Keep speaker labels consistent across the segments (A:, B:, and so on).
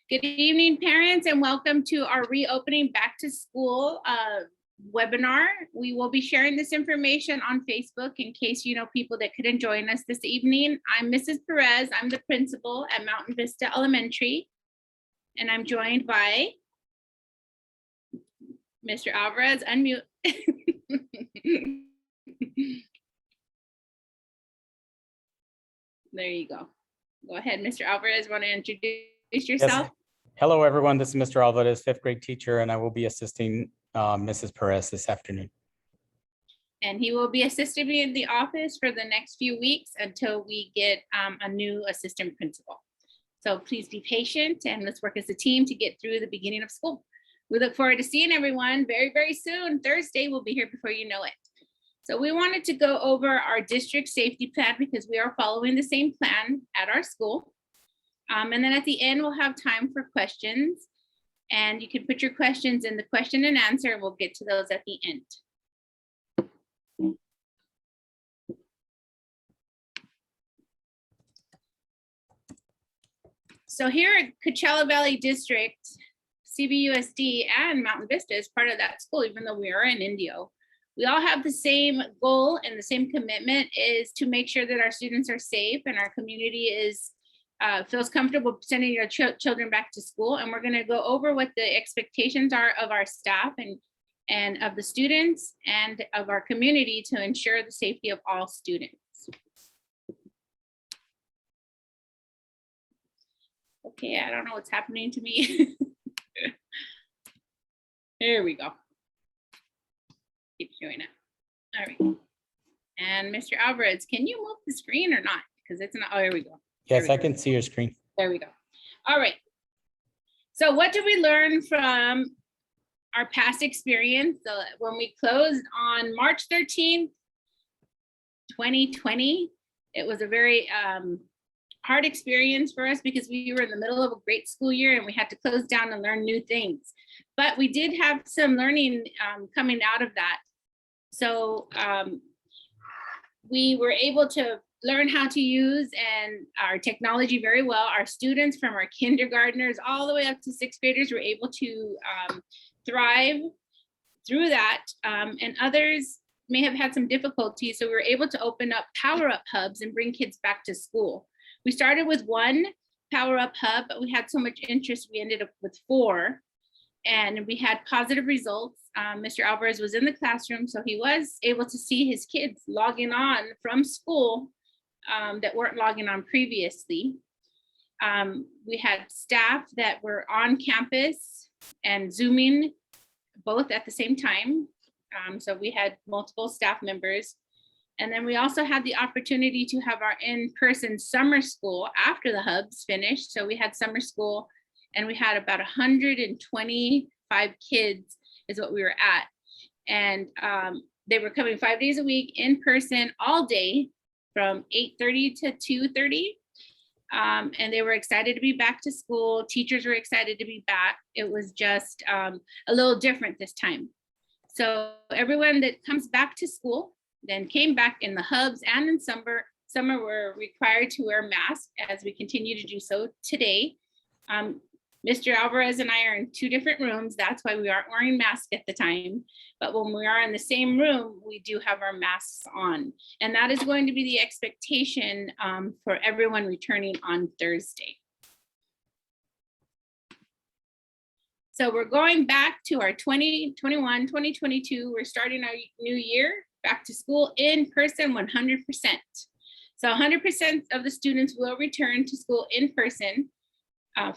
A: Good evening, parents, and welcome to our reopening back to school webinar. We will be sharing this information on Facebook in case you know people that couldn't join us this evening. I'm Mrs. Perez. I'm the principal at Mountain Vista Elementary, and I'm joined by Mr. Alvarez. Unmute. There you go. Go ahead, Mr. Alvarez. Want to introduce yourself?
B: Yes. Hello, everyone. This is Mr. Alvarez, fifth grade teacher, and I will be assisting Mrs. Perez this afternoon.
A: And he will be assisting me in the office for the next few weeks until we get a new assistant principal. So please be patient and let's work as a team to get through the beginning of school. We look forward to seeing everyone very, very soon. Thursday, we'll be here before you know it. So we wanted to go over our district safety plan because we are following the same plan at our school. And then at the end, we'll have time for questions. And you can put your questions in the question and answer, and we'll get to those at the end. So here at Coachella Valley District, CVUSD and Mountain Vista is part of that school, even though we are in Indio. We all have the same goal and the same commitment is to make sure that our students are safe and our community is feels comfortable sending your children back to school. And we're going to go over what the expectations are of our staff and of the students and of our community to ensure the safety of all students. Okay, I don't know what's happening to me. There we go. Keep doing it. All right. And Mr. Alvarez, can you move the screen or not? Because it's not, oh, here we go.
B: Yes, I can see your screen.
A: There we go. All right. So what did we learn from our past experience? So when we closed on March 13th, 2020, it was a very hard experience for us because we were in the middle of a great school year and we had to close down and learn new things. But we did have some learning coming out of that. So we were able to learn how to use and our technology very well. Our students from our kindergartners all the way up to sixth graders were able to thrive through that. And others may have had some difficulty. So we were able to open up power-up hubs and bring kids back to school. We started with one power-up hub, but we had so much interest, we ended up with 4. And we had positive results. Mr. Alvarez was in the classroom, so he was able to see his kids logging on from school that weren't logging on previously. We had staff that were on campus and Zooming both at the same time. So we had multiple staff members. And then we also had the opportunity to have our in-person summer school after the hubs finished. So we had summer school and we had about 125 kids is what we were at. And they were coming 5 days a week in person all day from 8:30 to 2:30. And they were excited to be back to school. Teachers were excited to be back. It was just a little different this time. So everyone that comes back to school then came back in the hubs and in summer were required to wear masks as we continue to do so today. Mr. Alvarez and I are in 2 different rooms. That's why we aren't wearing masks at the time. But when we are in the same room, we do have our masks on. And that is going to be the expectation for everyone returning on Thursday. So we're going back to our 2021, 2022. We're starting our new year back to school in person 100%. So 100% of the students will return to school in person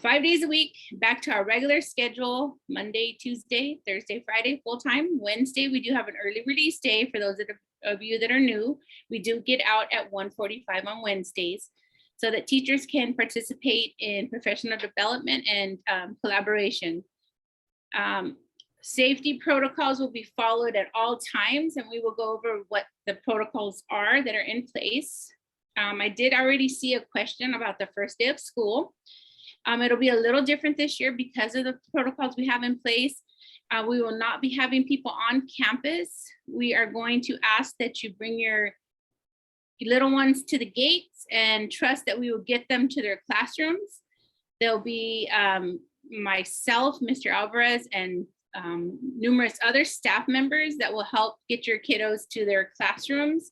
A: 5 days a week, back to our regular schedule, Monday, Tuesday, Thursday, Friday, full time. Wednesday, we do have an early release day for those of you that are new. We do get out at 1:45 on Wednesdays so that teachers can participate in professional development and collaboration. Safety protocols will be followed at all times, and we will go over what the protocols are that are in place. I did already see a question about the first day of school. It'll be a little different this year because of the protocols we have in place. We will not be having people on campus. We are going to ask that you bring your little ones to the gates and trust that we will get them to their classrooms. There'll be myself, Mr. Alvarez, and numerous other staff members that will help get your kiddos to their classrooms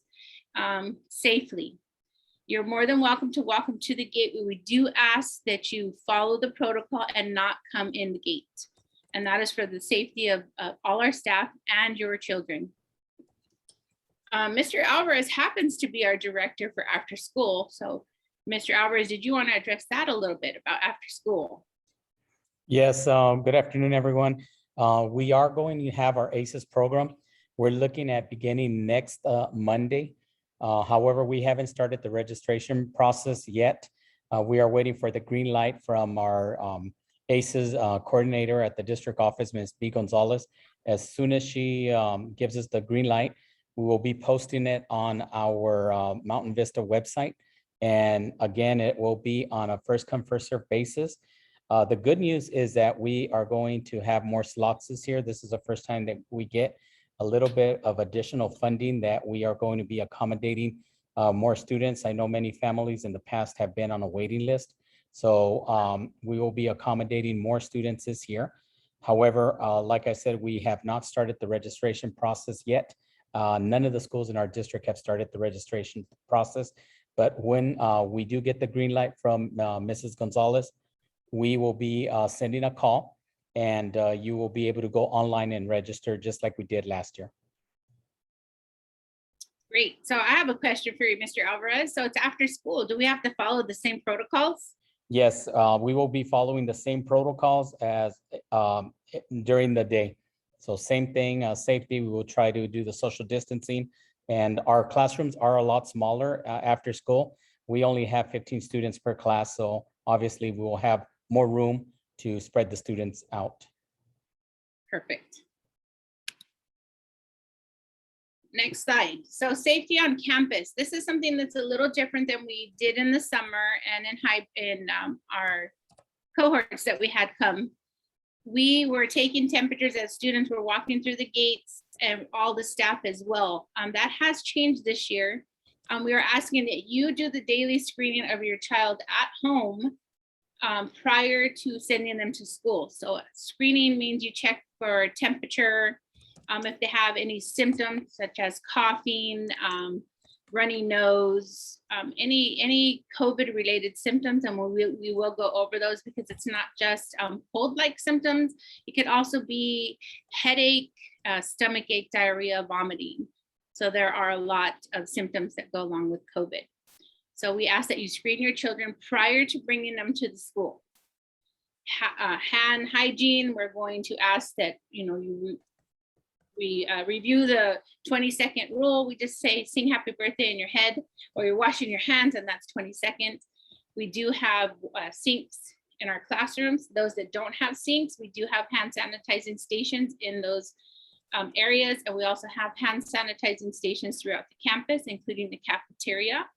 A: safely. You're more than welcome to walk them to the gate, but we do ask that you follow the protocol and not come in the gate. And that is for the safety of all our staff and your children. Mr. Alvarez happens to be our director for after school. So Mr. Alvarez, did you want to address that a little bit about after school?
B: Yes, good afternoon, everyone. We are going to have our ACES program. We're looking at beginning next Monday. However, we haven't started the registration process yet. We are waiting for the green light from our ACES coordinator at the district office, Ms. B. Gonzalez. As soon as she gives us the green light, we will be posting it on our Mountain Vista website. And again, it will be on a first come, first served basis. The good news is that we are going to have more slots this year. This is the first time that we get a little bit of additional funding that we are going to be accommodating more students. I know many families in the past have been on a waiting list. So we will be accommodating more students this year. However, like I said, we have not started the registration process yet. None of the schools in our district have started the registration process. But when we do get the green light from Mrs. Gonzalez, we will be sending a call, and you will be able to go online and register just like we did last year.
A: Great. So I have a question for you, Mr. Alvarez. So it's after school. Do we have to follow the same protocols?
B: Yes, we will be following the same protocols as during the day. So same thing, safety, we will try to do the social distancing, and our classrooms are a lot smaller after school. We only have 15 students per class. So obviously we will have more room to spread the students out.
A: Perfect. Next slide. So safety on campus. This is something that's a little different than we did in the summer and in our cohorts that we had come. We were taking temperatures as students were walking through the gates, and all the staff as well. That has changed this year. We are asking that you do the daily screening of your child at home prior to sending them to school. So screening means you check for temperature, if they have any symptoms such as coughing, runny nose, any COVID related symptoms, and we will go over those because it's not just cold-like symptoms. It could also be headache, stomach ache, diarrhea, vomiting. So there are a lot of symptoms that go along with COVID. So we ask that you screen your children prior to bringing them to the school. Hand hygiene, we're going to ask that we review the 20-second rule. We just say, sing happy birthday in your head, or you're washing your hands, and that's 20 seconds. We do have sinks in our classrooms. Those that don't have sinks, we do have hand sanitizing stations in those areas. And we also have hand sanitizing stations throughout the campus, including the cafeteria.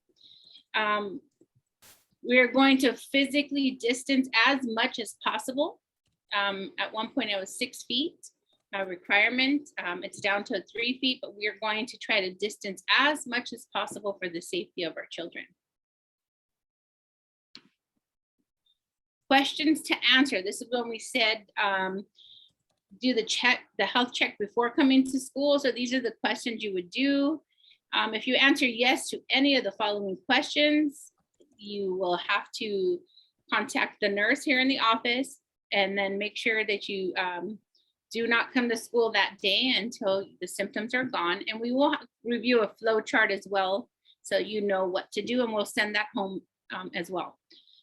A: We're going to physically distance as much as possible. At one point, it was 6 feet. Requirement. It's down to 3 feet, but we are going to try to distance as much as possible for the safety of our children. Questions to answer. This is when we said do the health check before coming to school. So these are the questions you would do. If you answer yes to any of the following questions, you will have to contact the nurse here in the office, and then make sure that you do not come to school that day until the symptoms are gone. And we will review a flow chart as well, so you know what to do, and we'll send that home as well.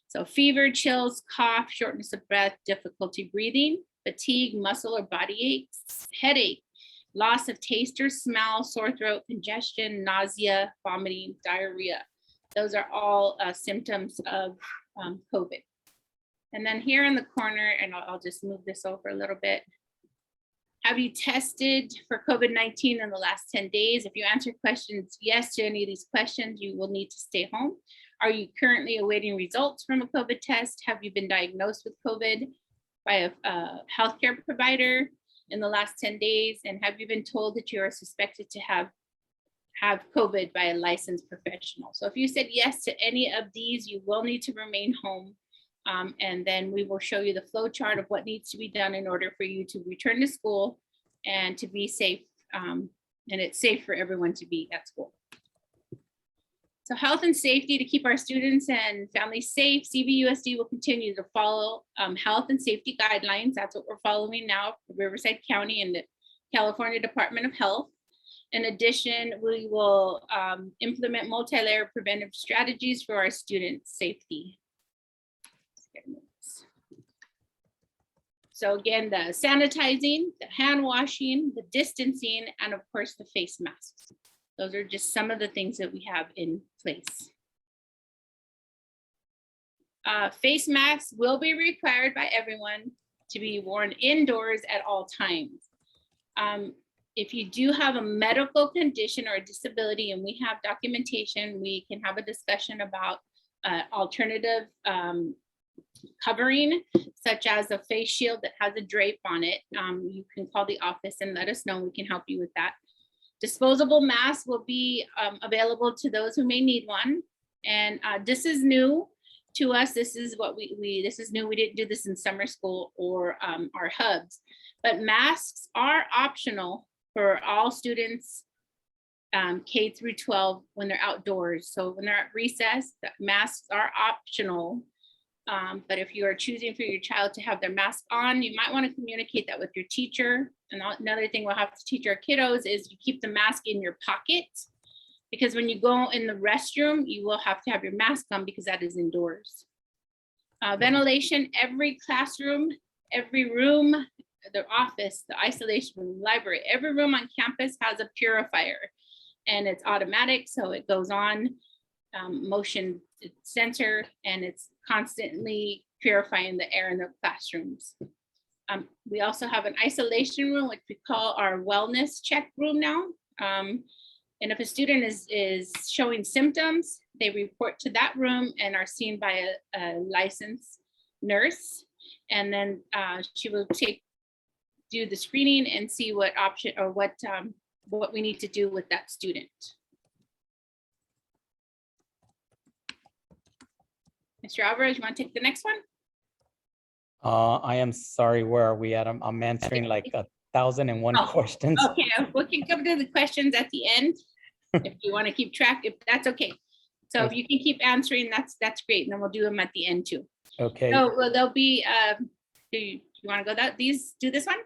A: So fever, chills, cough, shortness of breath, difficulty breathing, fatigue, muscle or body aches, headache, loss of taste or smell, sore throat, congestion, nausea, vomiting, diarrhea. Those are all symptoms of COVID. And then here in the corner, and I'll just move this over a little bit. Have you tested for COVID-19 in the last 10 days? If you answer questions yes to any of these questions, you will need to stay home. Are you currently awaiting results from a COVID test? Have you been diagnosed with COVID by a healthcare provider in the last 10 days? And have you been told that you are suspected to have COVID by a licensed professional? So if you said yes to any of these, you will need to remain home And then we will show you the flow chart of what needs to be done in order for you to return to school and to be safe. And it's safe for everyone to be at school. So health and safety, to keep our students and families safe, CVUSD will continue to follow health and safety guidelines. That's what we're following now for Riverside County and the California Department of Health. In addition, we will implement multi-layer preventive strategies for our students' safety. So again, the sanitizing, the hand washing, the distancing, and of course the face masks. Those are just some of the things that we have in place. Face masks will be required by everyone to be worn indoors at all times. If you do have a medical condition or a disability and we have documentation, we can have a discussion about alternative covering, such as a face shield that has a drape on it. You can call the office and let us know. We can help you with that. Disposable masks will be available to those who may need one. And this is new to us. This is what this is new. We didn't do this in summer school or our hubs, but masks are optional for all students K through 12 when they're outdoors. So when they're at recess, the masks are optional. But if you are choosing for your child to have their mask on, you might want to communicate that with your teacher. And another thing we'll have to teach our kiddos is you keep the mask in your pocket, because when you go in the restroom, you will have to have your mask on because that is indoors. Ventilation, every classroom, every room, the office, the isolation room, library, every room on campus has a purifier, and it's automatic. So it goes on motion sensor, and it's constantly purifying the air in the classrooms. We also have an isolation room, which we call our wellness check room now. And if a student is showing symptoms, they report to that room and are seen by a licensed nurse. And then she will do the screening and see what option or what we need to do with that student. Mr. Alvarez, you want to take the next one?
B: I am sorry, where are we at? I'm answering like 1,001 questions.
A: Okay, we can come to the questions at the end if you want to keep track, if that's okay. So if you can keep answering, that's great. And then we'll do them at the end too.
B: Okay.
A: So well, there'll be, do you want to go do this one?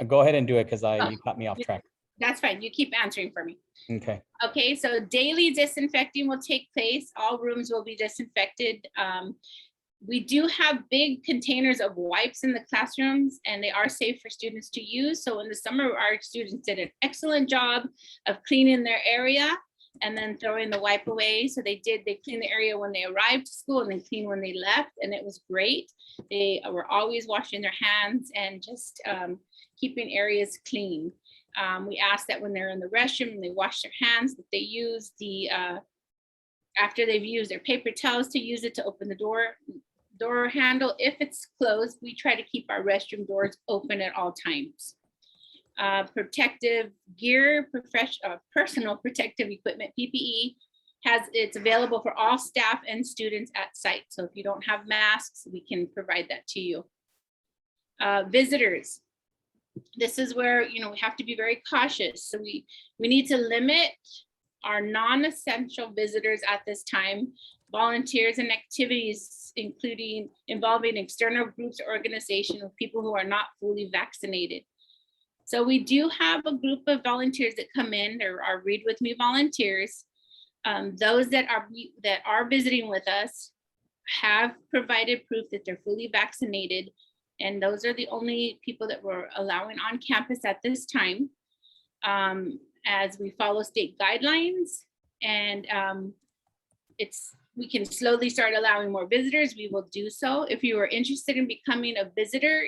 B: Go ahead and do it because you caught me off track.
A: That's fine. You keep answering for me.
B: Okay.
A: Okay, so daily disinfecting will take place. All rooms will be disinfected. We do have big containers of wipes in the classrooms, and they are safe for students to use. So in the summer, our students did an excellent job of cleaning their area and then throwing the wipe away. So they cleaned the area when they arrived to school and then cleaned when they left, and it was great. They were always washing their hands and just keeping areas clean. We ask that when they're in the restroom and they wash their hands, that they use after they've used their paper towels, to use it to open the door handle. If it's closed, we try to keep our restroom doors open at all times. Protective gear, personal protective equipment, PPE, it's available for all staff and students at site. So if you don't have masks, we can provide that to you. Visitors. This is where, we have to be very cautious. So we need to limit our non-essential visitors at this time. Volunteers and activities, involving external groups or organizations of people who are not fully vaccinated. So we do have a group of volunteers that come in. There are Read With Me volunteers. Those that are visiting with us have provided proof that they're fully vaccinated. And those are the only people that we're allowing on campus at this time, as we follow state guidelines. And we can slowly start allowing more visitors. We will do so. If you are interested in becoming a visitor,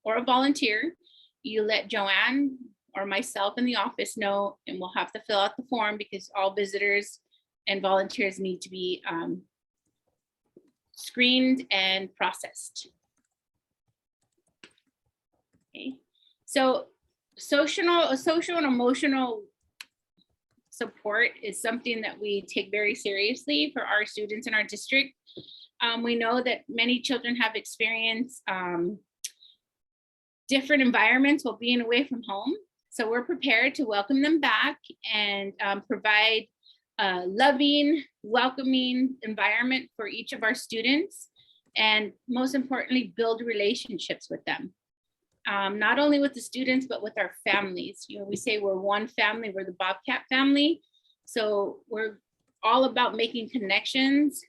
A: or a volunteer, you let Joanne or myself in the office know, and we'll have to fill out the form, because all visitors and volunteers need to be screened and processed. Okay, so social and emotional support is something that we take very seriously for our students in our district. We know that many children have experienced different environments while being away from home. So we're prepared to welcome them back and provide a loving, welcoming environment for each of our students. And most importantly, build relationships with them. Not only with the students, but with our families. You know, we say we're one family, we're the Bobcat family. So we're all about making connections.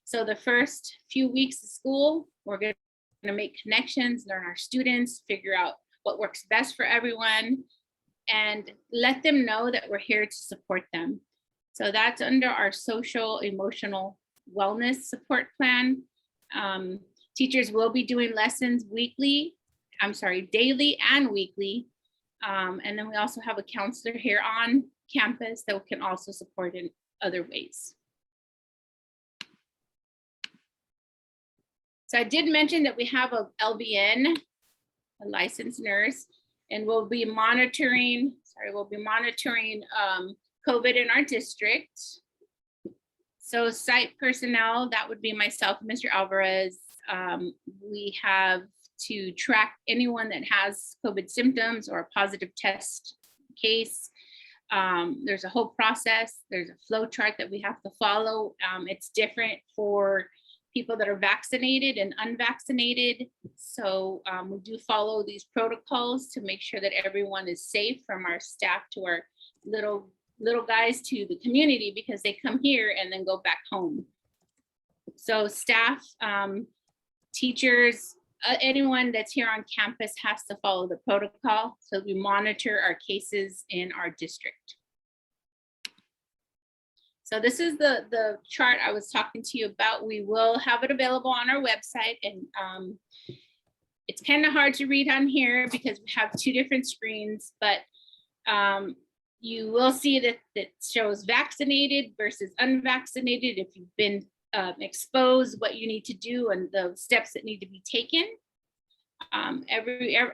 A: So the first few weeks of school, we're going to make connections, learn our students, figure out what works best for everyone, and let them know that we're here to support them. So that's under our social emotional wellness support plan. Teachers will be doing lessons daily and weekly. And then we also have a counselor here on campus that can also support in other ways. So I did mention that we have a LVN, a licensed nurse, and we'll be monitoring COVID in our district. So site personnel, that would be myself, Mr. Alvarez. We have to track anyone that has COVID symptoms or a positive test case. There's a whole process. There's a flow chart that we have to follow. It's different for people that are vaccinated and unvaccinated. So we do follow these protocols to make sure that everyone is safe, from our staff to our little guys to the community, because they come here and then go back home. So staff, teachers, anyone that's here on campus has to follow the protocol. So we monitor our cases in our district. So this is the chart I was talking to you about. We will have it available on our website, and it's kind of hard to read on here because we have two different screens, but you will see that it shows vaccinated versus unvaccinated. If you've been exposed, what you need to do and the steps that need to be taken.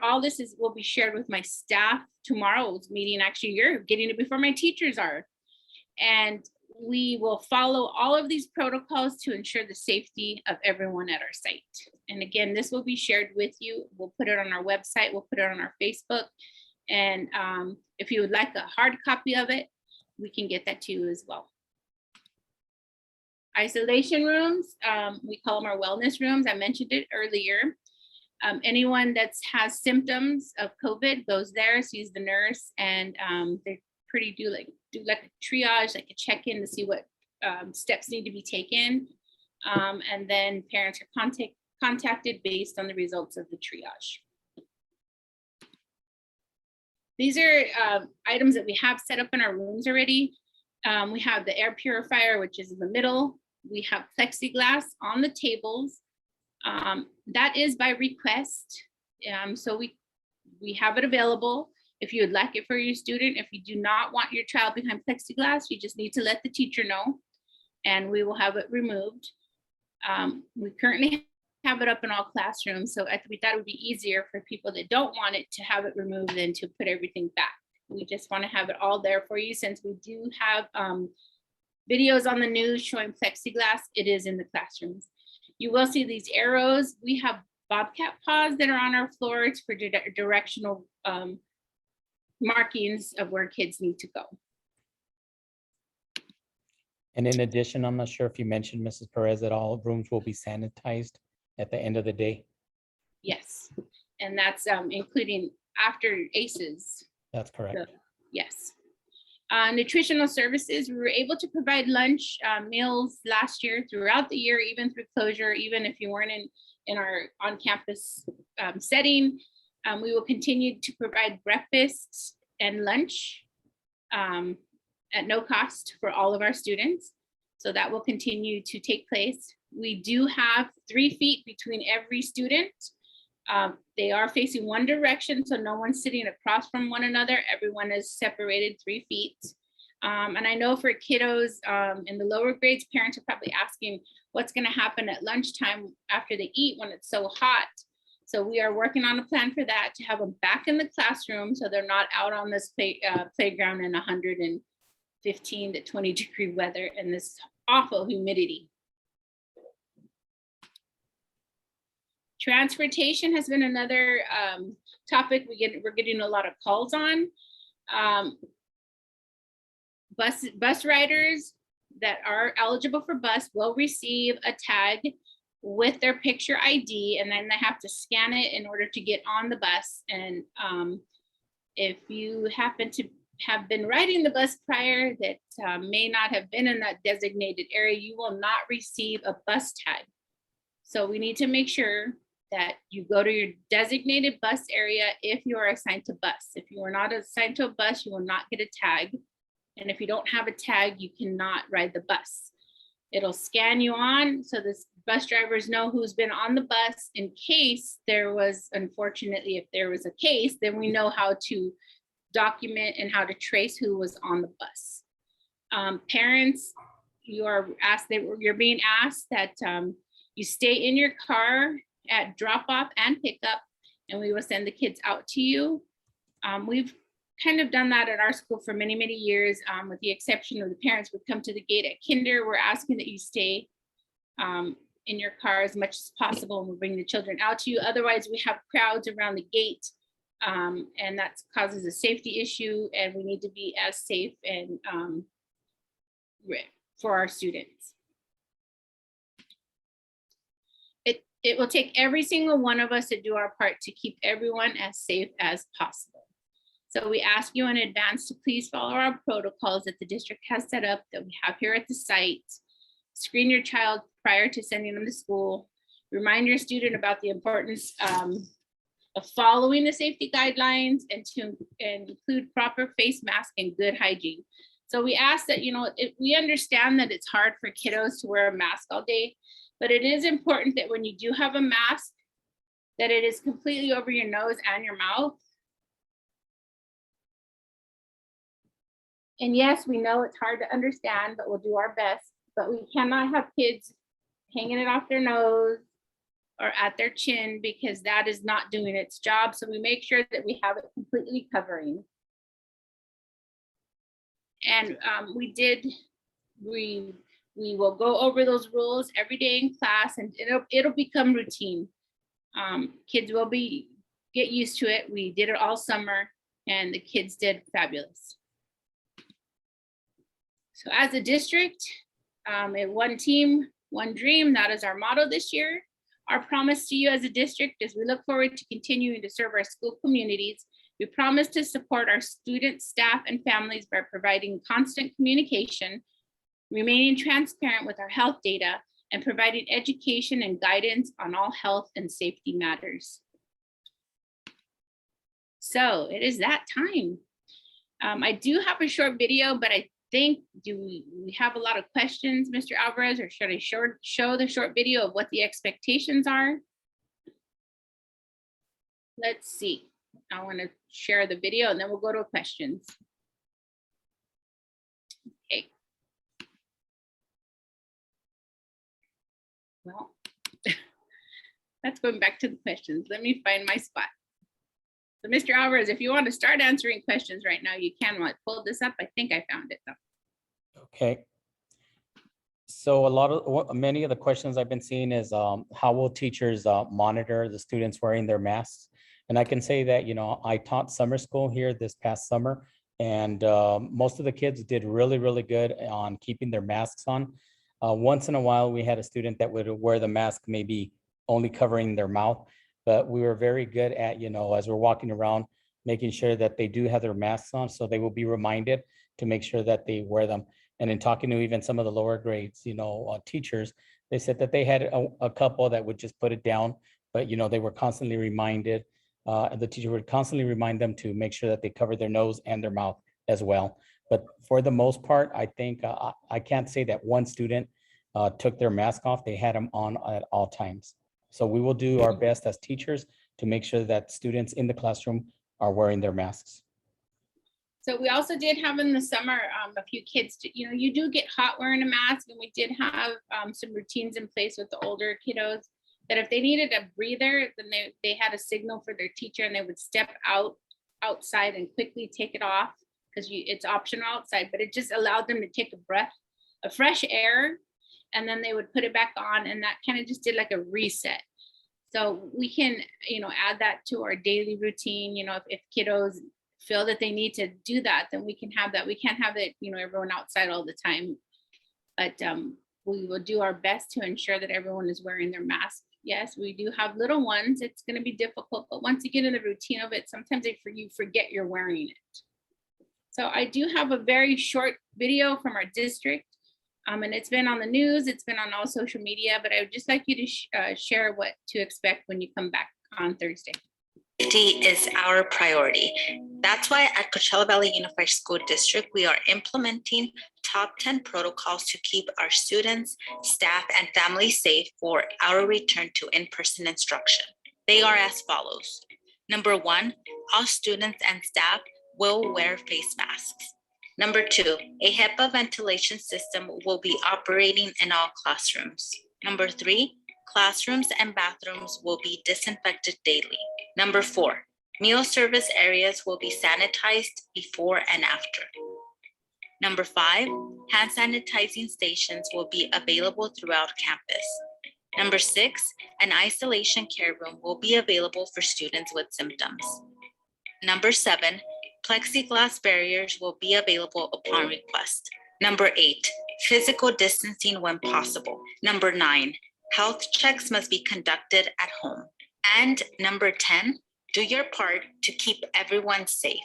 A: All this will be shared with my staff tomorrow's meeting. Actually, you're getting it before my teachers are. And we will follow all of these protocols to ensure the safety of everyone at our site. And again, this will be shared with you. We'll put it on our website. We'll put it on our Facebook. And if you would like a hard copy of it, we can get that to you as well. Isolation rooms, we call them our wellness rooms. I mentioned it earlier. Anyone that has symptoms of COVID goes there, sees the nurse, and they do like a triage, like a check-in to see what steps need to be taken. And then parents are contacted based on the results of the triage. These are items that we have set up in our rooms already. We have the air purifier, which is in the middle. We have plexiglass on the tables. That is by request. So we have it available. If you would like it for your student, if you do not want your child behind plexiglass, you just need to let the teacher know, and we will have it removed. We currently have it up in all classrooms, so we thought it would be easier for people that don't want it to have it removed than to put everything back. We just want to have it all there for you, since we do have videos on the news showing plexiglass. It is in the classrooms. You will see these arrows. We have Bobcat paws that are on our floors for directional markings of where kids need to go.
B: And in addition, I'm not sure if you mentioned, Mrs. Perez, that all rooms will be sanitized at the end of the day.
A: Yes, and that's including after ACEs.
B: That's correct.
A: So, yes. Nutritional services, we were able to provide lunch meals last year, throughout the year, even through closure, even if you weren't in our on-campus setting. We will continue to provide breakfast and lunch at no cost for all of our students. So that will continue to take place. We do have 3 feet between every student. They are facing one direction, so no one's sitting across from one another. Everyone is separated 3 feet. And I know for kiddos in the lower grades, parents are probably asking what's going to happen at lunchtime after they eat when it's so hot. So we are working on a plan for that, to have them back in the classroom so they're not out on this playground in 100 and 15 to 20-degree weather and this awful humidity. Transportation has been another topic we're getting a lot of calls on. Bus riders that are eligible for bus will receive a tag with their picture ID, and then they have to scan it in order to get on the bus. And if you happen to have been riding the bus prior that may not have been in that designated area, you will not receive a bus tag. So we need to make sure that you go to your designated bus area if you are assigned to bus. If you are not assigned to a bus, you will not get a tag. And if you don't have a tag, you cannot ride the bus. It'll scan you on so the bus drivers know who's been on the bus in case there was, unfortunately, if there was a case, then we know how to document and how to trace who was on the bus. Parents, you're being asked that you stay in your car at drop off and pickup, and we will send the kids out to you. We've kind of done that at our school for many, many years, with the exception of the parents would come to the gate at kinder. We're asking that you stay in your car as much as possible, and we'll bring the children out to you. Otherwise, we have crowds around the gate, and that causes a safety issue, and we need to be as safe and for our students. It will take every single one of us to do our part to keep everyone as safe as possible. So we ask you in advance to please follow our protocols that the district has set up that we have here at the site. Screen your child prior to sending them to school. Remind your student about the importance of following the safety guidelines and to include proper face mask and good hygiene. So we ask that, we understand that it's hard for kiddos to wear a mask all day, but it is important that when you do have a mask, that it is completely over your nose and your mouth. And yes, we know it's hard to understand, but we'll do our best. But we cannot have kids hanging it off their nose or at their chin, because that is not doing its job. So we make sure that we have it completely covering. And we will go over those rules every day in class, and it'll become routine. Kids will get used to it. We did it all summer, and the kids did fabulous. So as a district, one team, one dream, that is our motto this year. Our promise to you as a district is we look forward to continuing to serve our school communities. We promise to support our students, staff, and families by providing constant communication, remaining transparent with our health data, and providing education and guidance on all health and safety matters. So it is that time. I do have a short video, but I think, do we have a lot of questions, Mr. Alvarez, or should I show the short video of what the expectations are? Let's see. I want to share the video and then we'll go to questions. Okay. Well, that's going back to the questions. Let me find my spot. So Mr. Alvarez, if you want to start answering questions right now, you can. When I pulled this up, I think I found it though.
B: Okay. So many of the questions I've been seeing is how will teachers monitor the students wearing their masks? And I can say that, I taught summer school here this past summer, and most of the kids did really, really good on keeping their masks on. Once in a while, we had a student that would wear the mask, maybe only covering their mouth, but we were very good at, as we're walking around, making sure that they do have their masks on, so they will be reminded to make sure that they wear them. And in talking to even some of the lower grades, teachers, they said that they had a couple that would just put it down, but they were constantly reminded, and the teacher would constantly remind them to make sure that they cover their nose and their mouth as well. But for the most part, I think I can't say that one student took their mask off. They had them on at all times. So we will do our best as teachers to make sure that students in the classroom are wearing their masks.
A: So we also did have in the summer a few kids, you do get hot wearing a mask, and we did have some routines in place with the older kiddos that if they needed a breather, then they had a signal for their teacher and they would step outside and quickly take it off because it's optional outside, but it just allowed them to take a breath of fresh air, and then they would put it back on, and that kind of just did like a reset. So we can, add that to our daily routine. If kiddos feel that they need to do that, then we can have that. We can't have it, everyone outside all the time, but we will do our best to ensure that everyone is wearing their mask. Yes, we do have little ones. It's going to be difficult, but once you get in the routine of it, sometimes you forget you're wearing it. So I do have a very short video from our district, and it's been on the news. It's been on all social media, but I would just like you to share what to expect when you come back on Thursday.
C: Safety is our priority. That's why at Coachella Valley Unified School District, we are implementing top 10 protocols to keep our students, staff, and families safe for our return to in-person instruction. They are as follows. Number 1, all students and staff will wear face masks. Number 2, a HEPA ventilation system will be operating in all classrooms. Number 3, classrooms and bathrooms will be disinfected daily. Number 4, meal service areas will be sanitized before and after. Number 5, hand sanitizing stations will be available throughout campus. Number 6, an isolation care room will be available for students with symptoms. Number 7, plexiglass barriers will be available upon request. Number 8, physical distancing when possible. Number 9, health checks must be conducted at home. And number 10, do your part to keep everyone safe.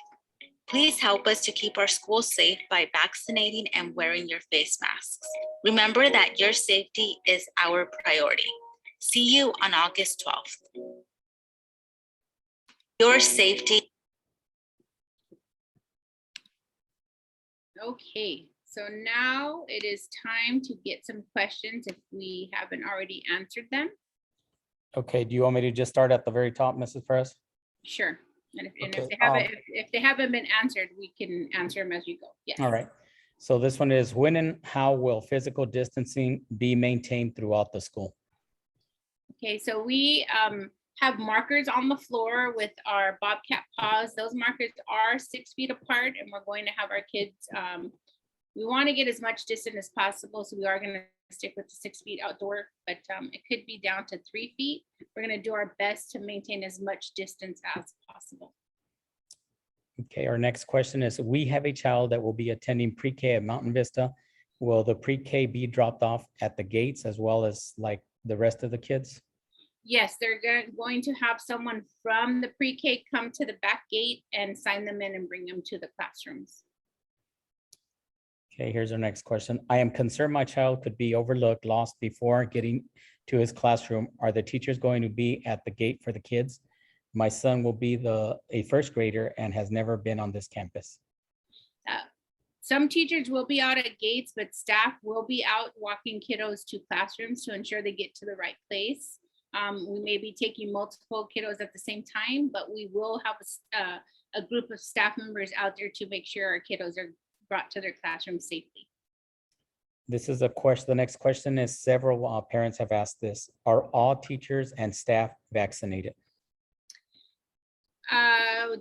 C: Please help us to keep our schools safe by vaccinating and wearing your face masks. Remember that your safety is our priority. See you on August 12th. Your safety.
A: Okay, so now it is time to get some questions if we haven't already answered them.
B: Okay, do you want me to just start at the very top, Mrs. Perez?
A: Sure. And if
B: Okay,
A: they haven't been answered, we can answer them as you go. Yes.
B: All right. So this one is, when and how will physical distancing be maintained throughout the school?
A: Okay, so we have markers on the floor with our Bobcat paws. Those markers are 6 feet apart, and we're going to have our kids, we want to get as much distance as possible. So we are going to stick with the 6 feet outdoor, but it could be down to 3 feet. We're going to do our best to maintain as much distance as possible.
B: Okay, our next question is, we have a child that will be attending pre-K at Mountain Vista. Will the pre-K be dropped off at the gates as well as like the rest of the kids?
A: Yes, they're going to have someone from the pre-K come to the back gate and sign them in and bring them to the classrooms.
B: Okay, here's our next question. I am concerned my child could be overlooked, lost before getting to his classroom. Are the teachers going to be at the gate for the kids? My son will be a first grader and has never been on this campus.
A: Some teachers will be out at gates, but staff will be out walking kiddos to classrooms to ensure they get to the right place. We may be taking multiple kiddos at the same time, but we will have a group of staff members out there to make sure our kiddos are brought to their classroom safely.
B: This is a question. The next question is, several parents have asked this. Are all teachers and staff vaccinated?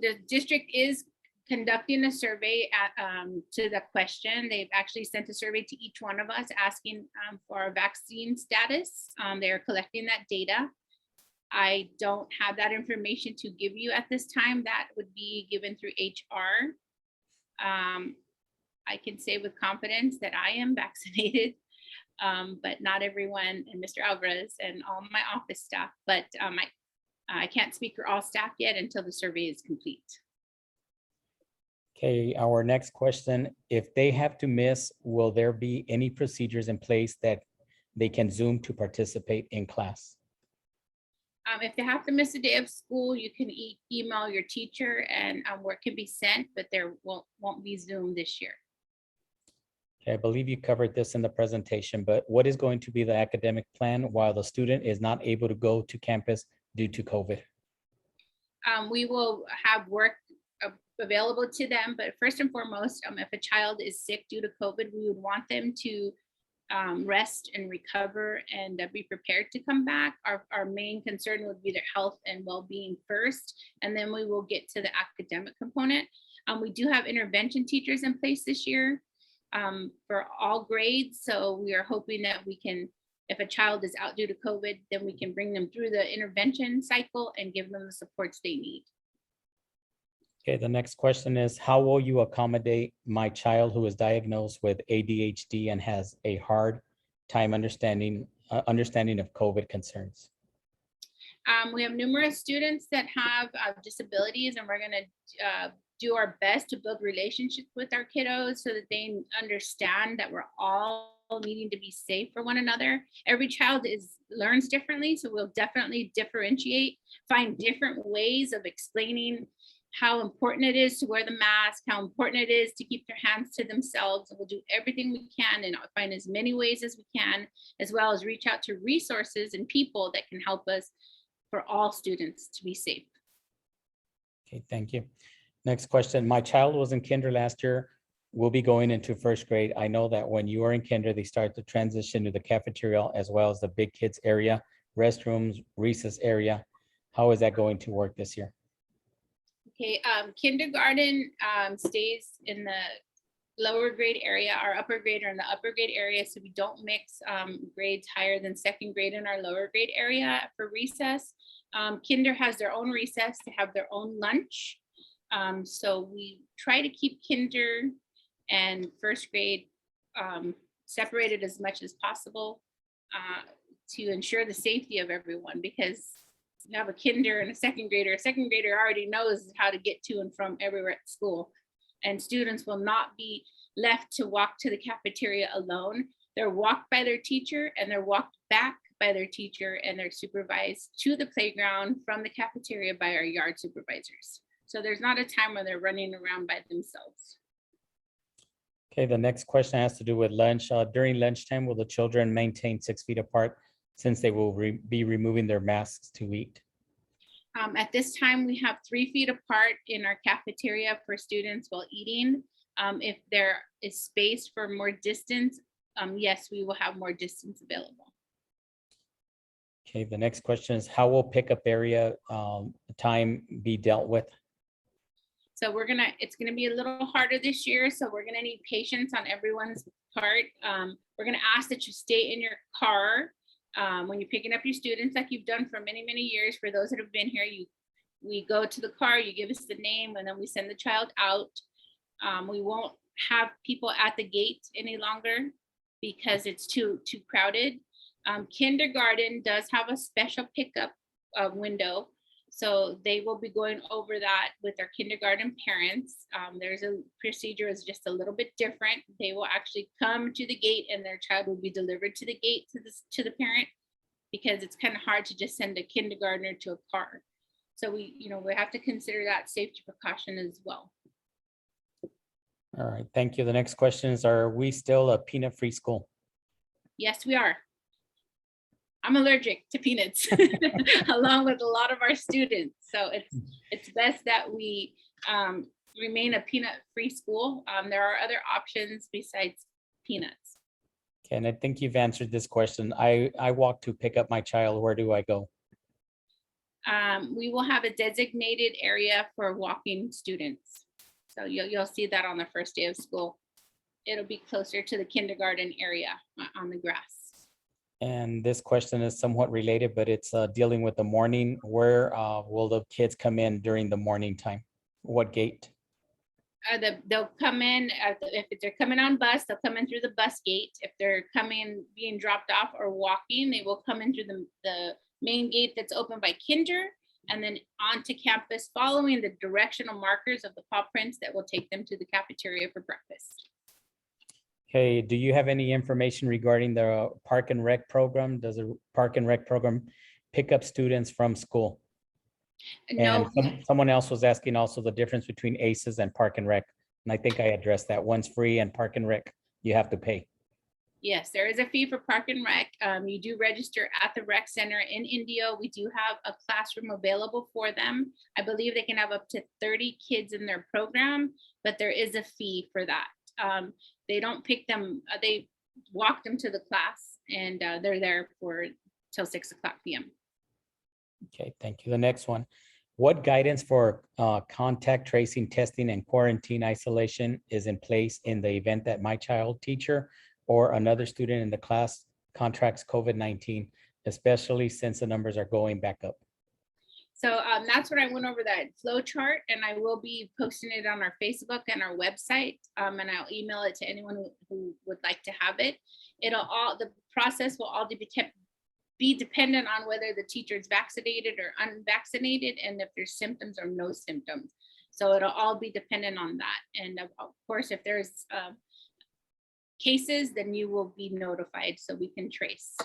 A: The district is conducting a survey to the question. They've actually sent a survey to each one of us asking for our vaccine status. They're collecting that data. I don't have that information to give you at this time. That would be given through HR. I can say with confidence that I am vaccinated, but not everyone, and Mr. Alvarez and all my office staff, but I can't speak for all staff yet until the survey is complete.
B: Okay, our next question, if they have to miss, will there be any procedures in place that they can Zoom to participate in class?
A: If they have to miss a day of school, you can email your teacher and work can be sent, but there won't be Zoom this year.
B: Okay, I believe you covered this in the presentation, but what is going to be the academic plan while the student is not able to go to campus due to COVID?
A: We will have work available to them, but first and foremost, if a child is sick due to COVID, we would want them to rest and recover and be prepared to come back. Our main concern would be their health and well-being first, and then we will get to the academic component. We do have intervention teachers in place this year for all grades. So we are hoping that we can, if a child is out due to COVID, then we can bring them through the intervention cycle and give them the supports they need.
B: Okay, the next question is, how will you accommodate my child who is diagnosed with ADHD and has a hard time understanding of COVID concerns?
A: We have numerous students that have disabilities, and we're going to do our best to build relationships with our kiddos so that they understand that we're all needing to be safe for one another. Every child learns differently, so we'll definitely differentiate, find different ways of explaining how important it is to wear the mask, how important it is to keep their hands to themselves. And we'll do everything we can and find as many ways as we can, as well as reach out to resources and people that can help us for all students to be safe.
B: Okay, thank you. Next question. My child was in kinder last year, will be going into first grade. I know that when you are in kinder, they start to transition to the cafeteria as well as the big kids area, restrooms, recess area. How is that going to work this year?
A: Okay, kindergarten stays in the lower grade area. Our upper grade are in the upper grade area, so we don't mix grades higher than second grade in our lower grade area for recess. Kinder has their own recess, to have their own lunch. So we try to keep kinder and first grade separated as much as possible to ensure the safety of everyone, because you have a kinder and a second grader already knows how to get to and from everywhere at school. And students will not be left to walk to the cafeteria alone. They're walked by their teacher, and they're walked back by their teacher, and they're supervised to the playground from the cafeteria by our yard supervisors. So there's not a time when they're running around by themselves.
B: Okay, the next question has to do with lunch. During lunchtime, will the children maintain 6 feet apart since they will be removing their masks to eat?
A: At this time, we have 3 feet apart in our cafeteria for students while eating. If there is space for more distance, yes, we will have more distance available.
B: Okay, the next question is, how will pickup area time be dealt with?
A: So it's gonna be a little harder this year. So we're gonna need patience on everyone's part. We're gonna ask that you stay in your car when you're picking up your students, like you've done for many, many years. For those that have been here, we go to the car, you give us the name, and then we send the child out. We won't have people at the gate any longer because it's too crowded. Kindergarten does have a special pickup window. So they will be going over that with our kindergarten parents. There's a procedure is just a little bit different. They will actually come to the gate, and their child will be delivered to the gate to the parent, because it's kind of hard to just send a kindergartner to a car. So we have to consider that safety precaution as well.
B: All right, thank you. The next question is, are we still a peanut-free school?
A: Yes, we are. I'm allergic to peanuts, along with a lot of our students. So it's best that we remain a peanut-free school. There are other options besides peanuts.
B: Okay, and I think you've answered this question. I walk to pick up my child. Where do I go?
A: We will have a designated area for walking students. So you'll see that on the first day of school. It'll be closer to the kindergarten area on the grass.
B: And this question is somewhat related, but it's dealing with the morning. Where will the kids come in during the morning time? What gate?
A: They'll come in, if they're coming on bus, they'll come in through the bus gate. If they're being dropped off or walking, they will come in through the main gate that's open by kinder, and then onto campus following the directional markers of the paw prints that will take them to the cafeteria for breakfast.
B: Okay, do you have any information regarding the Park and Rec program? Does the Park and Rec program pick up students from school?
A: No.
B: And someone else was asking also the difference between ACES and Park and Rec. And I think I addressed that. One's free, and Park and Rec, you have to pay.
A: Yes, there is a fee for Park and Rec. You do register at the rec center in Indio. We do have a classroom available for them. I believe they can have up to 30 kids in their program, but there is a fee for that. They don't pick them, they walk them to the class, and they're there till 6 o'clock p.m.
B: Okay, thank you. The next one, What guidance for contact tracing, testing, and quarantine isolation is in place in the event that my child, teacher, or another student in the class contracts COVID-19, especially since the numbers are going back up?
A: So that's what I went over that flow chart, and I will be posting it on our Facebook and our website, and I'll email it to anyone who would like to have it. The process will all be dependent on whether the teacher is vaccinated or unvaccinated, and if there's symptoms or no symptoms. So it'll all be dependent on that. And of course, if there's cases, then you will be notified so we can trace.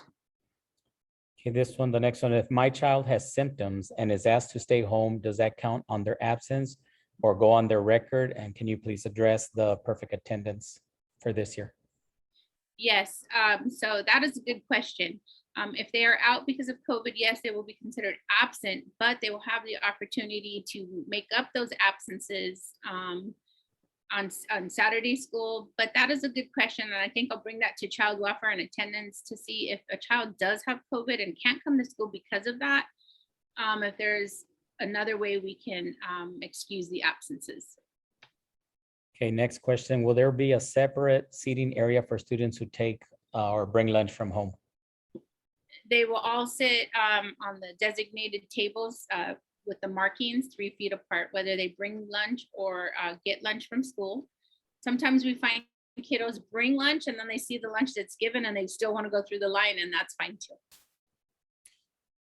B: Okay, the next one, if my child has symptoms and is asked to stay home, does that count on their absence or go on their record? And can you please address the perfect attendance for this year?
A: Yes, so that is a good question. If they are out because of COVID, yes, they will be considered absent, but they will have the opportunity to make up those absences on Saturday school. But that is a good question, and I think I'll bring that to child welfare and attendance to see if a child does have COVID and can't come to school because of that, if there's another way we can excuse the absences.
B: Okay, next question. Will there be a separate seating area for students who take or bring lunch from home?
A: They will all sit on the designated tables with the markings 3 feet apart, whether they bring lunch or get lunch from school. Sometimes we find kiddos bring lunch and then they see the lunch that's given and they still want to go through the line, and that's fine too.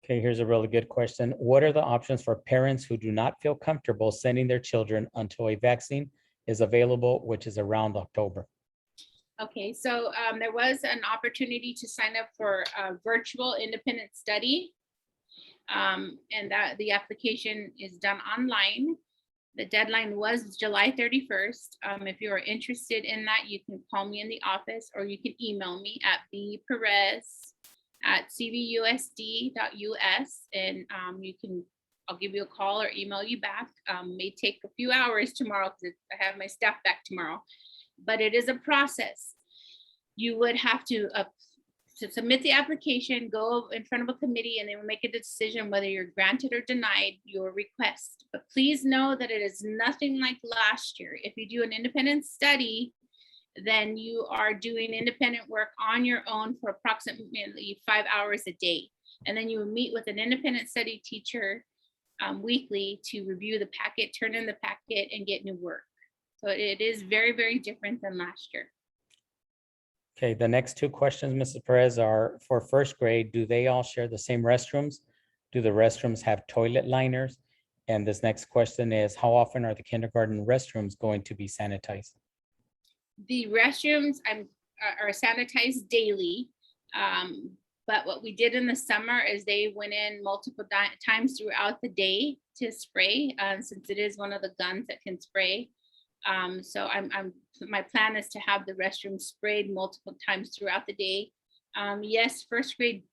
B: Okay, here's a really good question. What are the options for parents who do not feel comfortable sending their children until a vaccine is available, which is around October?
A: Okay, so there was an opportunity to sign up for a virtual independent study. And that the application is done online. The deadline was July 31st. If you are interested in that, you can call me in the office or you can email me at bperez@cvusd.us, and I'll give you a call or email you back. May take a few hours tomorrow because I have my staff back tomorrow, but it is a process. You would have to submit the application, go in front of a committee, and they will make a decision whether you're granted or denied your request. But please know that it is nothing like last year. If you do an independent study, then you are doing independent work on your own for approximately 5 hours a day. And then you will meet with an independent study teacher weekly to review the packet, turn in the packet, and get new work. So it is very, very different than last year.
B: Okay, the next two questions, Mrs. Perez, are for first grade. Do they all share the same restrooms? Do the restrooms have toilet liners? And this next question is, how often are the kindergarten restrooms going to be sanitized?
A: The restrooms are sanitized daily. But what we did in the summer is they went in multiple times throughout the day to spray, since it is one of the guns that can spray. So my plan is to have the restroom sprayed multiple times throughout the day. Yes, first and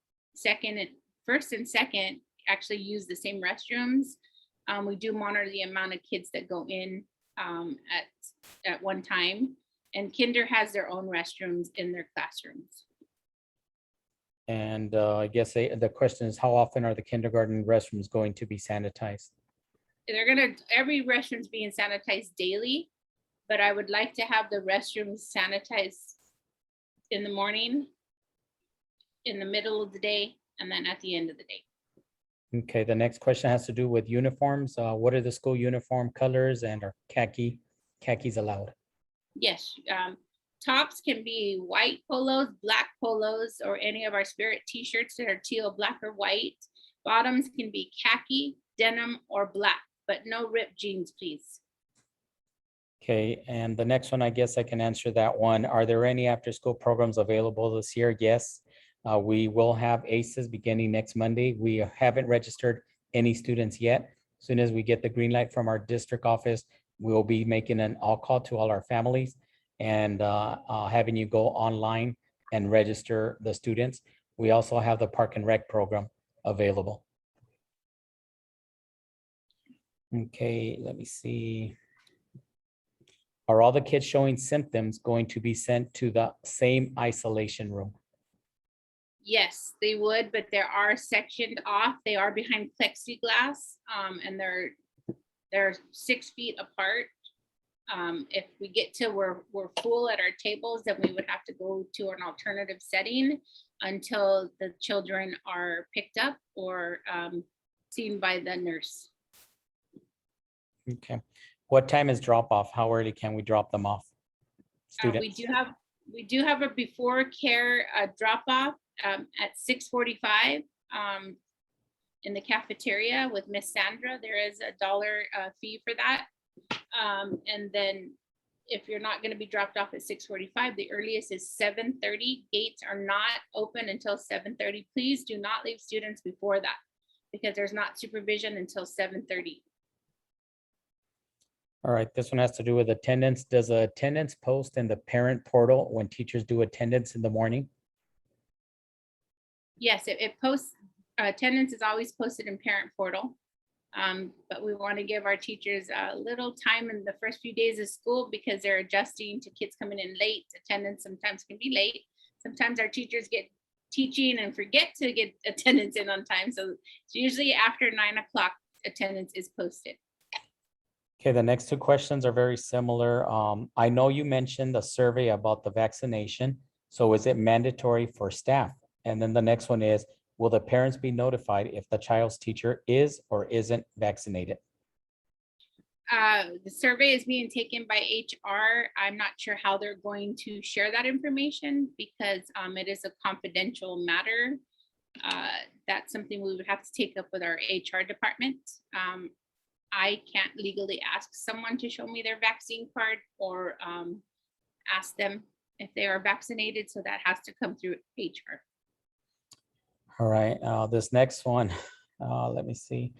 A: second actually use the same restrooms. We do monitor the amount of kids that go in at one time, and kinder has their own restrooms in their classrooms.
B: And I guess the question is, how often are the kindergarten restrooms going to be sanitized?
A: Every restroom's being sanitized daily, but I would like to have the restrooms sanitized in the morning, in the middle of the day, and then at the end of the day.
B: Okay, the next question has to do with uniforms. What are the school uniform colors, and are khakis allowed?
A: Yes, tops can be white polos, black polos, or any of our Spirit t-shirts that are teal, black, or white. Bottoms can be khaki, denim, or black, but no ripped jeans, please.
B: Okay, and the next one, I guess I can answer that one. Are there any after-school programs available this year? Yes, we will have ACEs beginning next Monday. We haven't registered any students yet. As soon as we get the green light from our district office, we'll be making an call to all our families and having you go online and register the students. We also have the Park and Rec program available. Okay, let me see. Are all the kids showing symptoms going to be sent to the same isolation room?
A: Yes, they would, but there are sectioned off. They are behind plexiglass, and they're 6 feet apart. If we get to where we're full at our tables, then we would have to go to an alternative setting until the children are picked up or seen by the nurse.
B: Okay. What time is drop off? How early can we drop them off?
A: We
B: Students?
A: do have a before care drop off at 6:45 in the cafeteria with Miss Sandra. There is a $1 fee for that. And then if you're not going to be dropped off at 6:45, the earliest is 7:30. Gates are not open until 7:30. Please do not leave students before that because there's not supervision until 7:30.
B: All right, this one has to do with attendance. Does attendance post in the parent portal when teachers do attendance in the morning?
A: Yes, it posts, attendance is always posted in parent portal. But we want to give our teachers a little time in the first few days of school because they're adjusting to kids coming in late. Attendance sometimes can be late. Sometimes our teachers get teaching and forget to get attendance in on time. So it's usually after 9 o'clock attendance is posted.
B: Okay, the next two questions are very similar. I know you mentioned the survey about the vaccination. So is it mandatory for staff? And then the next one is, will the parents be notified if the child's teacher is or isn't vaccinated?
A: The survey is being taken by HR. I'm not sure how they're going to share that information because it is a confidential matter. That's something we would have to take up with our HR department. I can't legally ask someone to show me their vaccine card or ask them if they are vaccinated. So that has to come through HR.
B: All right, this next one, let me see.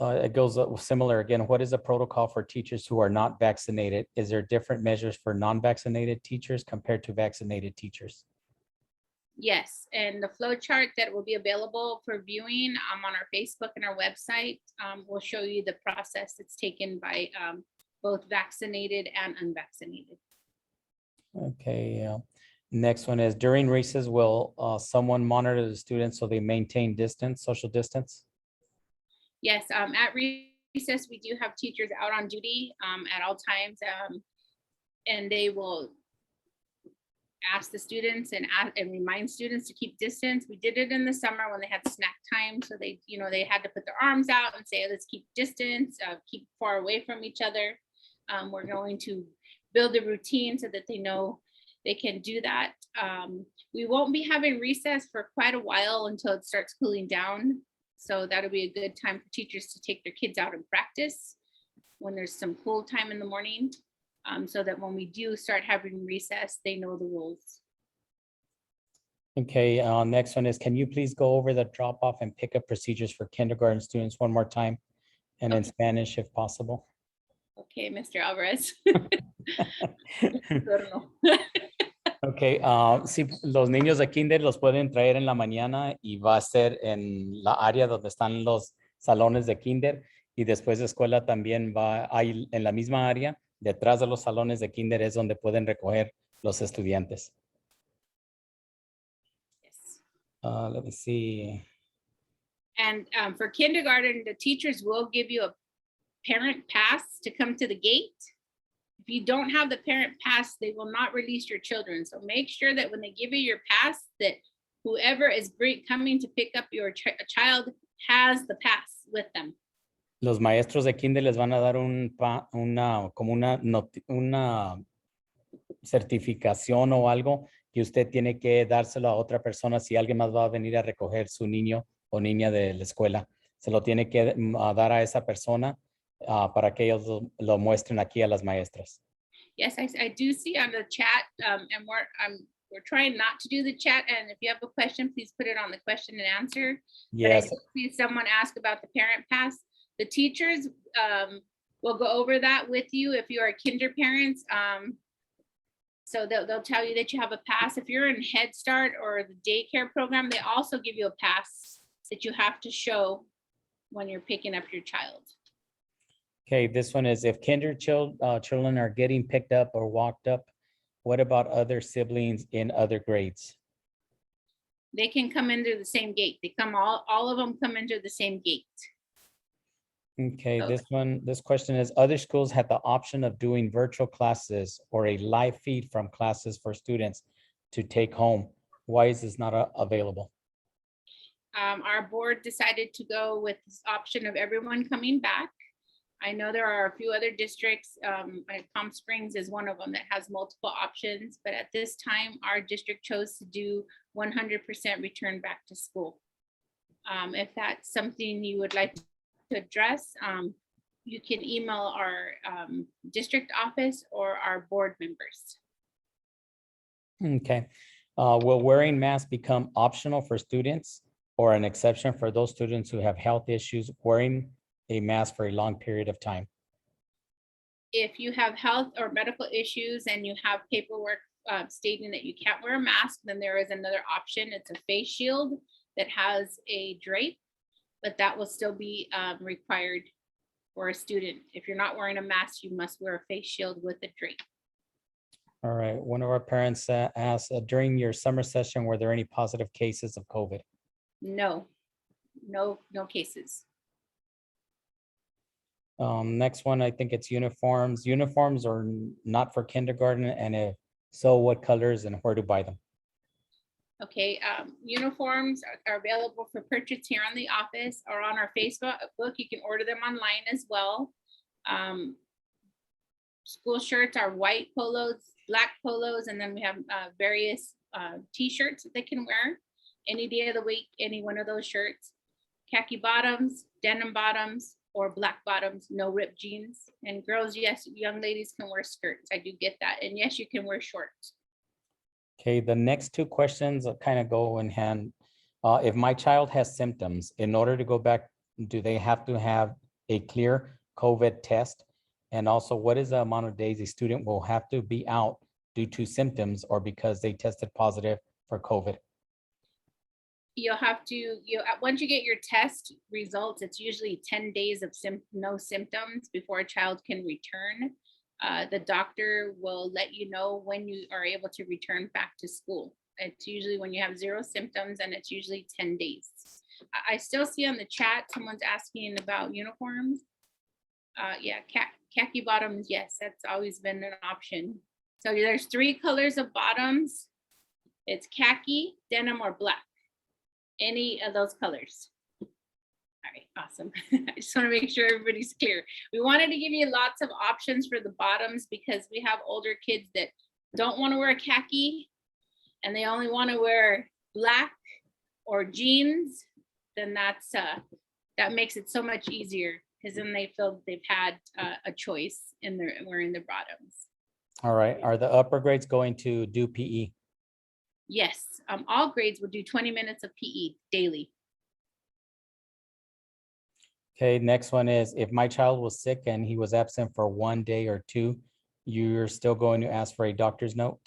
B: It goes similar again. What is the protocol for teachers who are not vaccinated? Is there different measures for non-vaccinated teachers compared to vaccinated teachers?
A: Yes, and the flow chart that will be available for viewing on our Facebook and our website will show you the process that's taken by both vaccinated and unvaccinated.
B: Okay, next one is during recess, will someone monitor the students so they maintain distance, social distance?
A: Yes, at recess, we do have teachers out on duty at all times, and they will ask the students and remind students to keep distance. We did it in the summer when they had snack time. So they, they had to put their arms out and say, let's keep distance, keep far away from each other. We're going to build a routine so that they know they can do that. We won't be having recess for quite a while until it starts cooling down. So that'll be a good time for teachers to take their kids out and practice when there's some cool time in the morning. So that when we do start having recess, they know the rules.
B: Okay, next one is, can you please go over the drop off and pickup procedures for kindergarten students one more time and in Spanish if possible?
A: Okay, Mr. Alvarez.
B: Okay, sí, los niños de kinder los pueden traer en la mañana y va a ser en la área donde están los salones de kinder y después de escuela también va ahí en la misma área. Detrás de los salones de kinder es donde pueden recoger los estudiantes.
A: Yes.
B: Let me see.
A: And for kindergarten, the teachers will give you a parent pass to come to the gate. If you don't have the parent pass, they will not release your children. So make sure that when they give you your pass, that whoever is coming to pick up your child has the pass with them.
B: Los maestros de kinder les van a dar como una certificación o algo que usted tiene que dárselo a otra persona si alguien más va a venir a recoger su niño o niña de la escuela. Se lo tiene que dar a esa persona para que ellos lo muestren aquí a las maestras.
A: Yes, I do see on the chat, and we're trying not to do the chat. And if you have a question, please put it on the question and answer.
B: Yes.
A: But I did see someone ask about the parent pass. The teachers will go over that with you if you are kinder parents. So they'll tell you that you have a pass. If you're in Head Start or the daycare program, they also give you a pass that you have to show when you're picking up your child. Okay,
B: this one is, if kinder children are getting picked up or walked up, What about other siblings in other grades?
A: They can come in through the same gate. They come, all of them come in through the same gate.
B: Okay,
A: Okay.
B: this question is, other schools have the option of doing virtual classes or a live feed from classes for students to take home. Why is this not available?
A: Our board decided to go with this option of everyone coming back. I know there are a few other districts, Palm Springs is one of them that has multiple options, but at this time, our district chose to do 100% return back to school. If that's something you would like to address, you can email our district office or our board members.
B: Okay, will wearing masks become optional for students or an exception for those students who have health issues wearing a mask for a long period of time?
A: If you have health or medical issues and you have paperwork stating that you can't wear a mask, then there is another option. It's a face shield that has a drape, but that will still be required for a student. If you're not wearing a mask, you must wear a face shield with a drape.
B: All right, one of our parents asked, during your summer session, were there any positive cases of COVID?
A: No cases.
B: Next one, I think it's uniforms. Uniforms are not for kindergarten, and if so, what colors and where to buy them?
A: Okay, uniforms are available for purchase here in the office or on our Facebook. You can order them online as well. School shirts are white polos, black polos, and then we have various t-shirts that they can wear any day of the week, any one of those shirts. Khaki bottoms, denim bottoms, or black bottoms, no ripped jeans. And girls, yes, young ladies can wear skirts. I do get that. And yes, you can wear shorts.
B: Okay, the next two questions kind of go in hand. If my child has symptoms, in order to go back, do they have to have a clear COVID test? And also, what is the amount of days a student will have to be out due to symptoms or because they tested positive for COVID?
A: You'll have to, once you get your test results, it's usually 10 days of no symptoms before a child can return. The doctor will let you know when you are able to return back to school. It's usually when you have 0 symptoms, and it's usually 10 days. I still see on the chat, someone's asking about uniforms. Yeah, khaki bottoms, yes, that's always been an option. So there's 3 colors of bottoms. It's khaki, denim, or black. Any of those colors. All right, awesome. I just want to make sure everybody's clear. We wanted to give you lots of options for the bottoms because we have older kids that don't want to wear khaki and they only want to wear black or jeans. Then that makes it so much easier because then they feel they've had a choice in wearing their bottoms.
B: All right, are the upper grades going to do PE?
A: Yes, all grades will do 20 minutes of PE daily.
B: Okay, next one is, if my child was sick and he was absent for 1 day or 2, you're still going to ask for a doctor's note?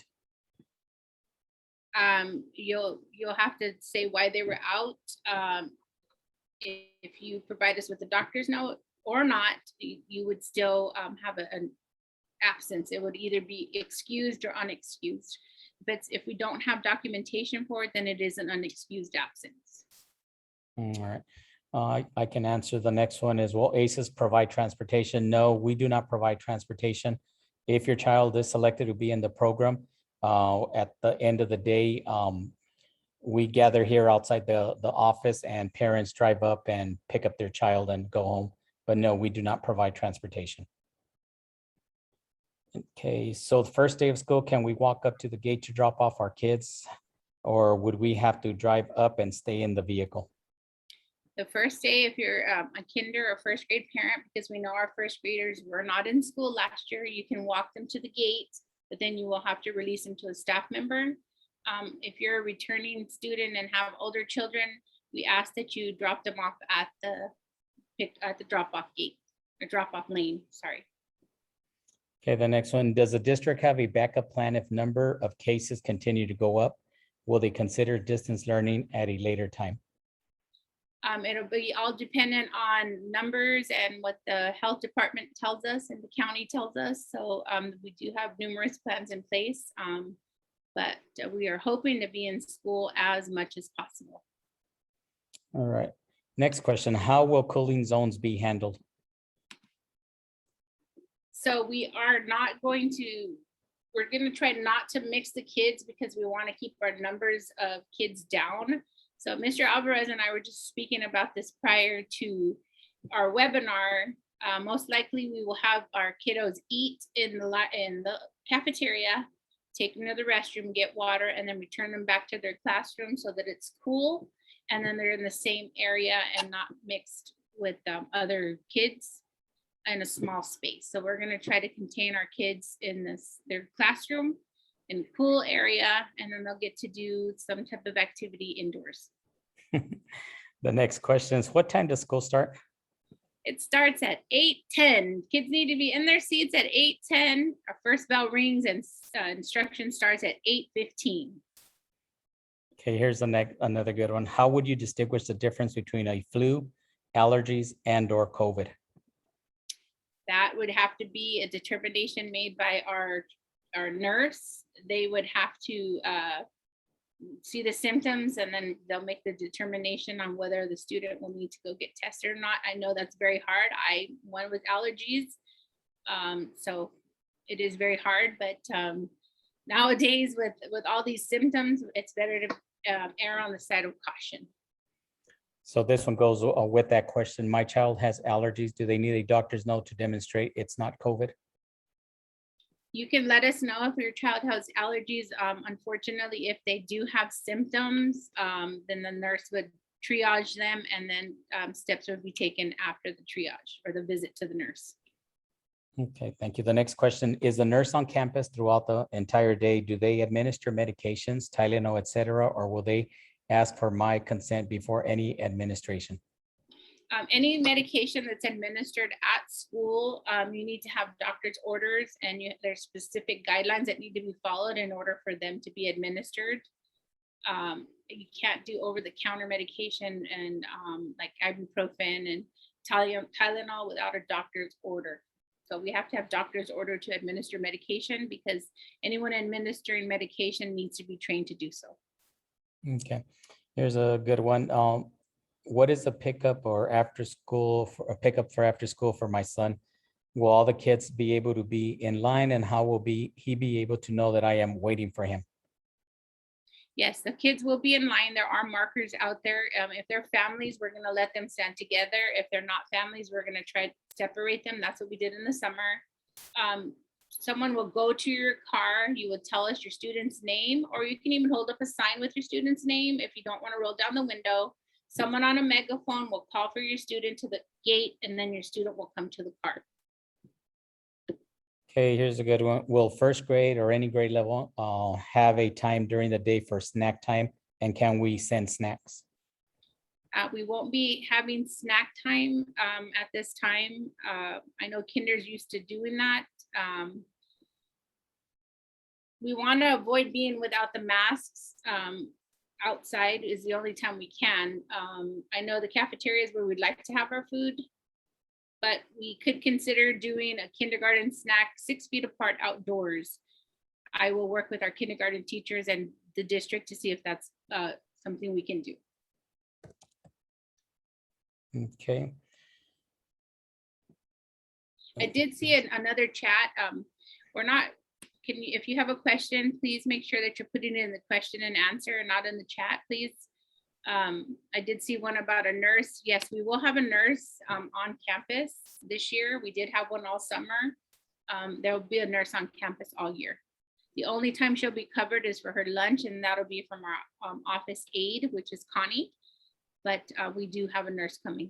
A: You'll have to say why they were out. If you provide us with the doctor's note or not, you would still have an absence. It would either be excused or unexcused. If we don't have documentation for it, then it is an unexcused absence.
B: All right. I can answer the next one is, will ACES provide transportation? No, we do not provide transportation. If your child is selected to be in the program, at the end of the day, we gather here outside the office and parents drive up and pick up their child and go home. But no, we do not provide transportation. Okay, so the first day of school, can we walk up to the gate to drop off our kids? Or would we have to drive up and stay in the vehicle?
A: The first day, if you're a kinder or first grade parent, because we know our first graders were not in school last year, you can walk them to the gate, but then you will have to release them to a staff member. If you're a returning student and have older children, we ask that you drop them off at the drop-off gate or drop-off lane, sorry.
B: Okay, the next one, does the district have a backup plan if number of cases continue to go up? Will they consider distance learning at a later time?
A: It'll be all dependent on numbers and what the health department tells us and the county tells us. So we do have numerous plans in place, but we are hoping to be in school as much as possible.
B: All right. Next question, how will cooling zones be handled?
A: So we are not going to, we're going to try not to mix the kids because we want to keep our numbers of kids down. So Mr. Alvarez and I were just speaking about this prior to our webinar. Most likely we will have our kiddos eat in the cafeteria, take them to the restroom, get water, and then return them back to their classroom so that it's cool. And then they're in the same area and not mixed with other kids in a small space. So we're going to try to contain our kids in their classroom in a cool area, and then they'll get to do some type of activity indoors.
B: The next question is, what time does school start?
A: It starts at 8:10. Kids need to be in their seats at 8:10. Our first bell rings and instruction starts at 8:15.
B: Okay, here's another good one. How would you distinguish the difference between a flu, allergies, and/or COVID?
A: That would have to be a determination made by our nurse. They would have to see the symptoms, and then they'll make the determination on whether the student will need to go get tested or not. I know that's very hard. I went with allergies, so it is very hard. But nowadays, with all these symptoms, it's better to err on the side of caution.
B: So this one goes with that question. My child has allergies. Do they need a doctor's note to demonstrate it's not COVID?
A: You can let us know if your child has allergies. Unfortunately, if they do have symptoms, then the nurse would triage them, and then steps would be taken after the triage or the visit to the nurse.
B: Okay, thank you. The next question, is the nurse on campus throughout the entire day? Do they administer medications, Tylenol, et cetera, or will they ask for my consent before any administration?
A: Any medication that's administered at school, you need to have doctor's orders, and there's specific guidelines that need to be followed in order for them to be administered. You can't do over-the-counter medication and like ibuprofen and Tylenol without a doctor's order. So we have to have doctor's order to administer medication, because anyone administering medication needs to be trained to do so.
B: Okay, here's a good one. What is the pickup or after school for a pickup for after school for my son? Will all the kids be able to be in line, and how will he be able to know that I am waiting for him?
A: Yes, the kids will be in line. There are markers out there. If they're families, we're going to let them stand together. If they're not families, we're going to try to separate them. That's what we did in the summer. Someone will go to your car. You will tell us your student's name, or you can even hold up a sign with your student's name if you don't want to roll down the window. Someone on a megaphone will call for your student to the gate, and then your student will come to the car.
B: Okay, here's a good one. Will first grade or any grade level have a time during the day for snack time, and can we send snacks?
A: We won't be having snack time at this time. I know kinders used to doing that. We want to avoid being without the masks. Outside is the only time we can. I know the cafeteria is where we'd like to have our food, but we could consider doing a kindergarten snack 6 feet apart outdoors. I will work with our kindergarten teachers and the district to see if that's something we can do.
B: Okay.
A: I did see another chat. If you have a question, please make sure that you're putting it in the question and answer and not in the chat, please. I did see one about a nurse. Yes, we will have a nurse on campus this year. We did have one all summer. There will be a nurse on campus all year. The only time she'll be covered is for her lunch, and that'll be from our office aide, which is Connie. But we do have a nurse coming.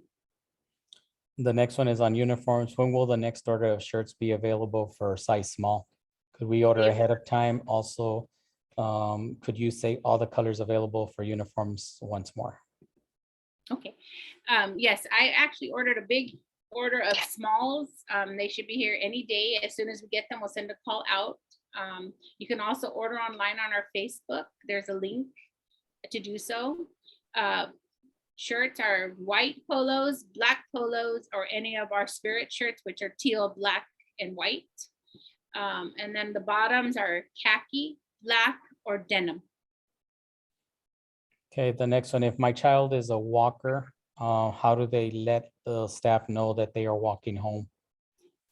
B: The next one is on uniforms. When will the next order of shirts be available for size small? Could we order ahead of time? Also, could you say all the colors available for uniforms once more?
A: Okay. Yes, I actually ordered a big order of smalls. They should be here any day. As soon as we get them, we'll send a call out. You can also order online on our Facebook. There's a link to do so. shirts are white polos, black polos, or any of our spirit shirts, which are teal, black, and white. And then the bottoms are khaki, black, or denim.
B: Okay, the next one, if my child is a walker, how do they let the staff know that they are walking home?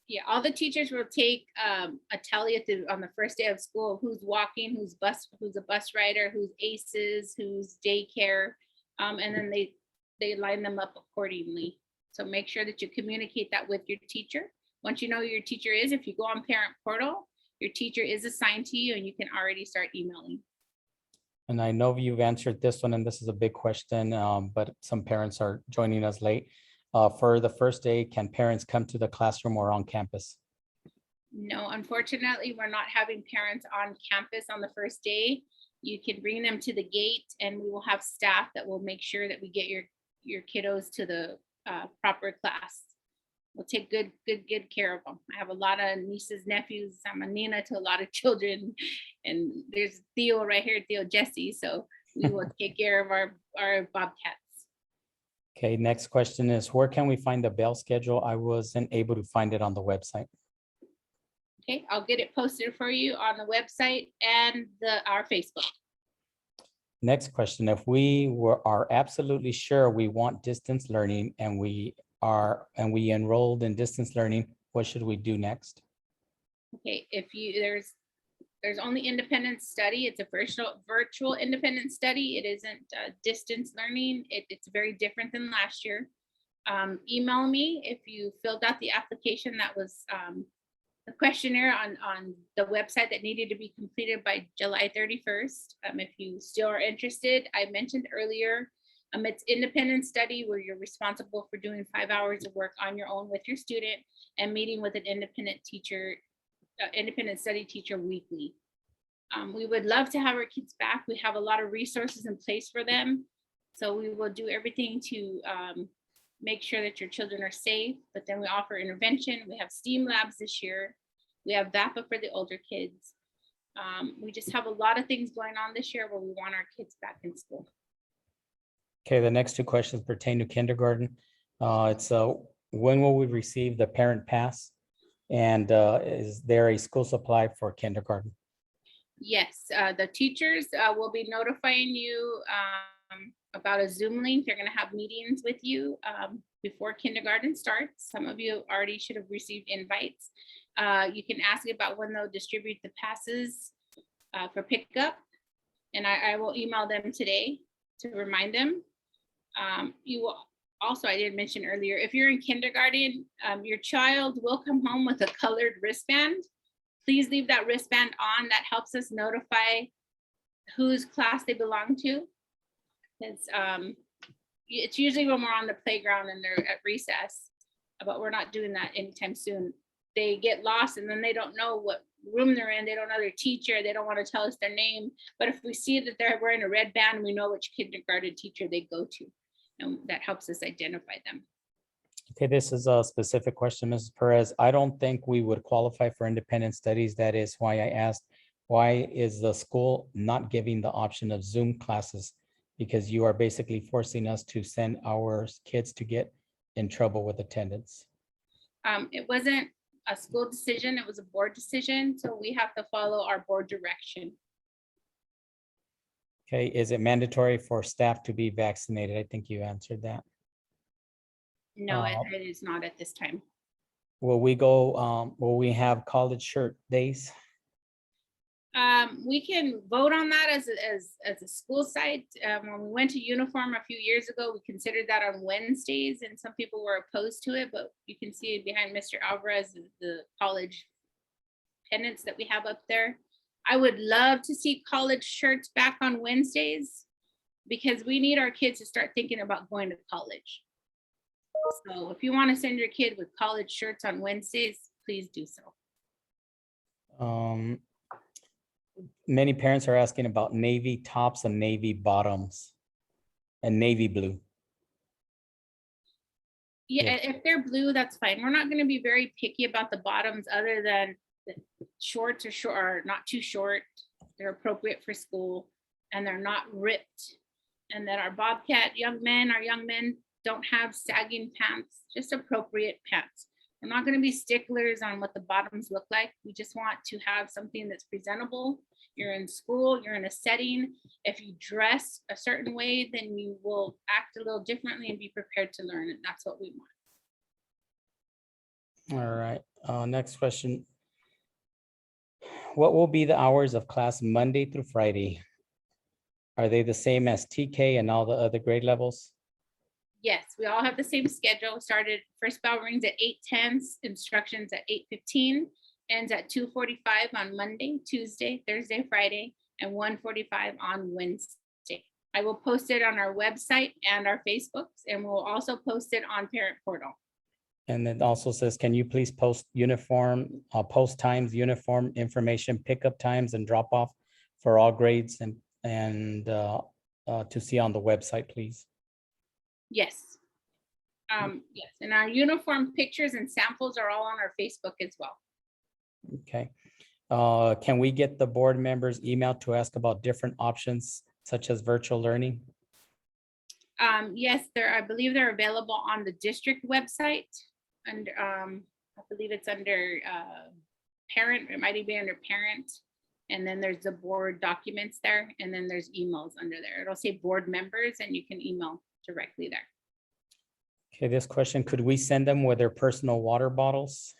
A: Yeah, all the teachers will take a tally on the first day of school, who's walking, who's a bus rider, who's ACEs, who's daycare, and then they line them up accordingly. So make sure that you communicate that with your teacher. Once you know who your teacher is, if you go on Parent Portal, your teacher is assigned to you and you can already start emailing.
B: And I know you've answered this one, and this is a big question, but some parents are joining us late. For the first day, can parents come to the classroom or on campus?
A: No, unfortunately, we're not having parents on campus on the first day. You can bring them to the gate and we will have staff that will make sure that we get your kiddos to the proper class. We'll take good care of them. I have a lot of nieces, nephews. I'm a Nina to a lot of children. And there's Theo right here, Theo Jesse. So we will take care of our bobcats.
B: Okay, next question is, where can we find the bell schedule? I wasn't able to find it on the website.
A: Okay, I'll get it posted for you on the website and our Facebook.
B: Next question, if we are absolutely sure we want distance learning and we enrolled in distance learning, what should we do next?
A: Okay, there's only independent study. It's a virtual independent study. It isn't distance learning. It's very different than last year. Email me if you filled out the application that was the questionnaire on the website that needed to be completed by July 31st. If you still are interested, I mentioned earlier, it's independent study where you're responsible for doing 5 hours of work on your own with your student and meeting with an independent teacher, independent study teacher weekly. We would love to have our kids back. We have a lot of resources in place for them. So we will do everything to make sure that your children are safe, but then we offer intervention. We have STEAM labs this year. We have VAPA for the older kids. We just have a lot of things going on this year where we want our kids back in school.
B: Okay, the next two questions pertain to kindergarten. It's when will we receive the parent pass? And is there a school supply for kindergarten?
A: Yes, the teachers will be notifying you about a Zoom link. They're going to have meetings with you before kindergarten starts. Some of you already should have received invites. You can ask about when they'll distribute the passes for pickup. And I will email them today to remind them. You will also, I did mention earlier, if you're in kindergarten, your child will come home with a colored wristband. Please leave that wristband on. That helps us notify whose class they belong to. It's usually when we're on the playground and they're at recess, but we're not doing that anytime soon. They get lost and then they don't know what room they're in. They don't know their teacher. They don't want to tell us their name. But if we see that they're wearing a red band, we know which kindergarten teacher they go to. And that helps us identify them.
B: Okay, this is a specific question, Mrs. Perez. I don't think we would qualify for independent studies. That is why I asked, why is the school not giving the option of Zoom classes? Because you are basically forcing us to send our kids to get in trouble with attendance.
A: It wasn't a school decision, it was a board decision. So we have to follow our board direction.
B: Okay, is it mandatory for staff to be vaccinated? I think you answered that.
A: No, it is not at this time.
B: Will we have college shirt days?
A: We can vote on that as a school site. When we went to uniform a few years ago, we considered that on Wednesdays and some people were opposed to it, but you can see behind Mr. Alvarez, the college pennants that we have up there. I would love to see college shirts back on Wednesdays because we need our kids to start thinking about going to college. So if you want to send your kid with college shirts on Wednesdays, please do so.
B: Many parents are asking about navy tops and navy bottoms and navy blue.
A: Yeah, if they're blue, that's fine. We're not going to be very picky about the bottoms other than the shorts are short, or not too short. They're appropriate for school and they're not ripped And that our Bobcat our young men don't have sagging pants, just appropriate pants. We're not going to be sticklers on what the bottoms look like. We just want to have something that's presentable. You're in school, you're in a setting. If you dress a certain way, then you will act a little differently and be prepared to learn. And that's what we want.
B: All right, next question. What will be the hours of class Monday through Friday? Are they the same as TK and all the other grade levels?
A: Yes, we all have the same schedule. Started, first bell rings at 8:10, instructions at 8:15, ends at 2:45 on Monday, Tuesday, Thursday, Friday, and 1:45 on Wednesday. I will post it on our website and our Facebooks, and we'll also post it on Parent Portal.
B: And it also says, can you please post post times, uniform information, pickup times and drop off for all grades and to see on the website, please?
A: Yes. Yes, and our uniform pictures and samples are all on our Facebook as well.
B: Okay. Can we get the board members' email to ask about different options such as virtual learning?
A: Yes, I believe they're available on the district website. And I believe it's under parent, it might be under parent. And then there's the board documents there. And then there's emails under there. It'll say board members and you can email directly there.
B: Okay, this question, could we send them with their personal water bottles?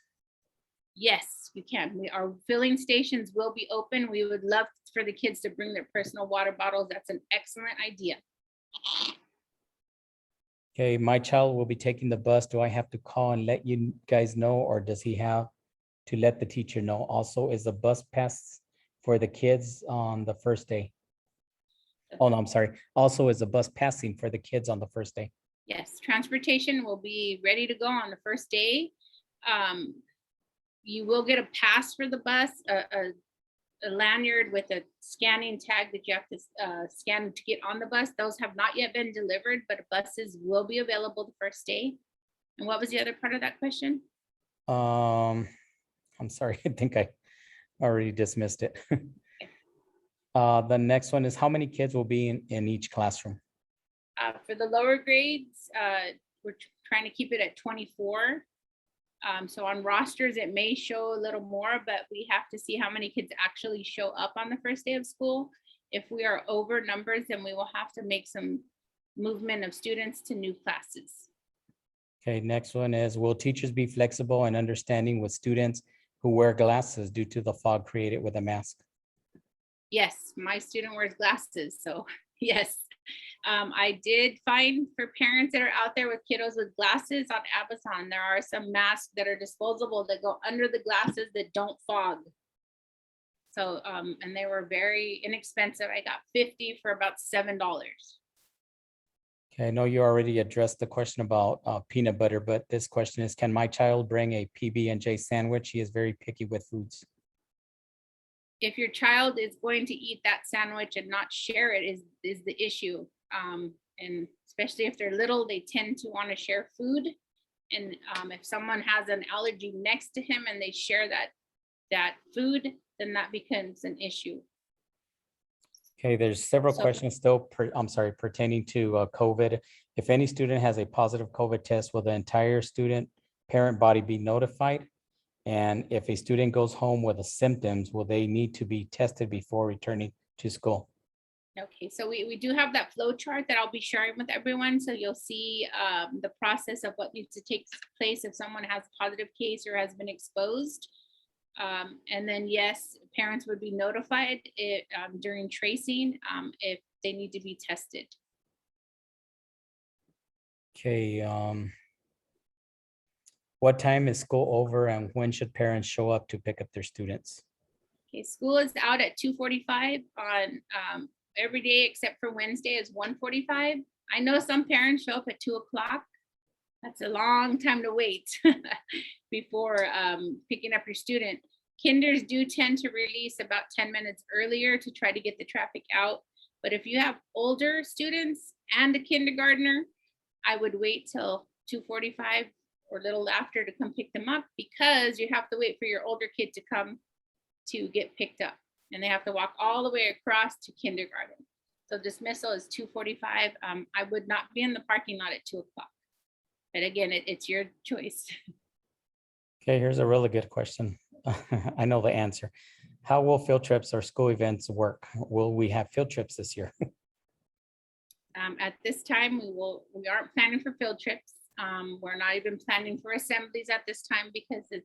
A: Yes, you can. Our filling stations will be open. We would love for the kids to bring their personal water bottles. That's an excellent idea.
B: Okay, my child will be taking the bus. Do I have to call and let you guys know, or does he have to let the teacher know? Also, is the bus pass for the kids on the first day? Oh, no, I'm sorry. Also, is the bus passing for the kids on the first day?
A: Yes, transportation will be ready to go on the first day. You will get a pass for the bus, a lanyard with a scanning tag that you have to scan to get on the bus. Those have not yet been delivered, but buses will be available the first day. And what was the other part of that question?
B: I'm sorry, I think I already dismissed it. The next one is how many kids will be in each classroom?
A: For the lower grades, we're trying to keep it at 24. So on rosters, it may show a little more, but we have to see how many kids actually show up on the first day of school. If we are over numbers, then we will have to make some movement of students to new classes.
B: Okay, next one is, will teachers be flexible and understanding with students who wear glasses due to the fog created with a mask?
A: Yes, my student wears glasses, so yes. I did find for parents that are out there with kiddos with glasses on Amazon, there are some masks that are disposable that go under the glasses that don't fog. So, and they were very inexpensive. I got 50 for about $7.
B: Okay, I know you already addressed the question about peanut butter, but this question is, can my child bring a PB&J sandwich? He is very picky with foods.
A: If your child is going to eat that sandwich and not share it is the issue. And especially if they're little, they tend to want to share food. And if someone has an allergy next to him and they share that food, then that becomes an issue.
B: Okay, there's several questions still, pertaining to COVID. If any student has a positive COVID test, will the entire student parent body be notified? And if a student goes home with the symptoms, will they need to be tested before returning to school?
A: Okay, so we do have that flow chart that I'll be sharing with everyone. So you'll see the process of what needs to take place if someone has a positive case or has been exposed. And then yes, parents would be notified during tracing if they need to be tested.
B: Okay, what time is school over and when should parents show up to pick up their students?
A: Okay, school is out at 2:45 on every day except for Wednesday is 1:45. I know some parents show up at 2 o'clock. That's a long time to wait before picking up your student. Kinders do tend to release about 10 minutes earlier to try to get the traffic out. But if you have older students and a kindergartner, I would wait till 2:45 or a little after to come pick them up, because you have to wait for your older kid to come to get picked up. And they have to walk all the way across to kindergarten. So dismissal is 2:45. I would not be in the parking lot at 2 o'clock. But again, it's your choice.
B: Okay, here's a really good question. I know the answer. How will field trips or school events work? Will we have field trips this year?
A: At this time, we aren't planning for field trips. We're not even planning for assemblies at this time because it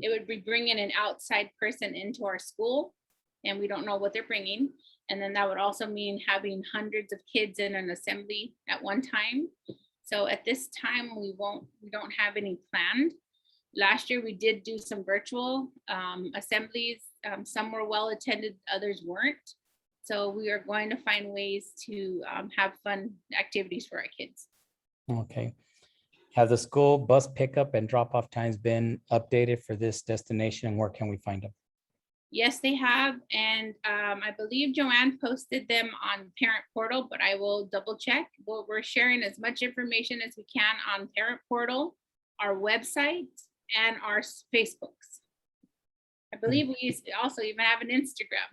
A: would be bringing an outside person into our school and we don't know what they're bringing. And then that would also mean having hundreds of kids in an assembly at one time. So at this time, we don't have any planned. Last year, we did do some virtual assemblies. Some were well attended, others weren't. So we are going to find ways to have fun activities for our kids.
B: Okay. Have the school bus pickup and drop off times been updated for this destination and where can we find them?
A: Yes, they have. And I believe Joanne posted them on Parent Portal, but I will double check. We're sharing as much information as we can on Parent Portal, our website, and our Facebooks. I believe we also even have an Instagram.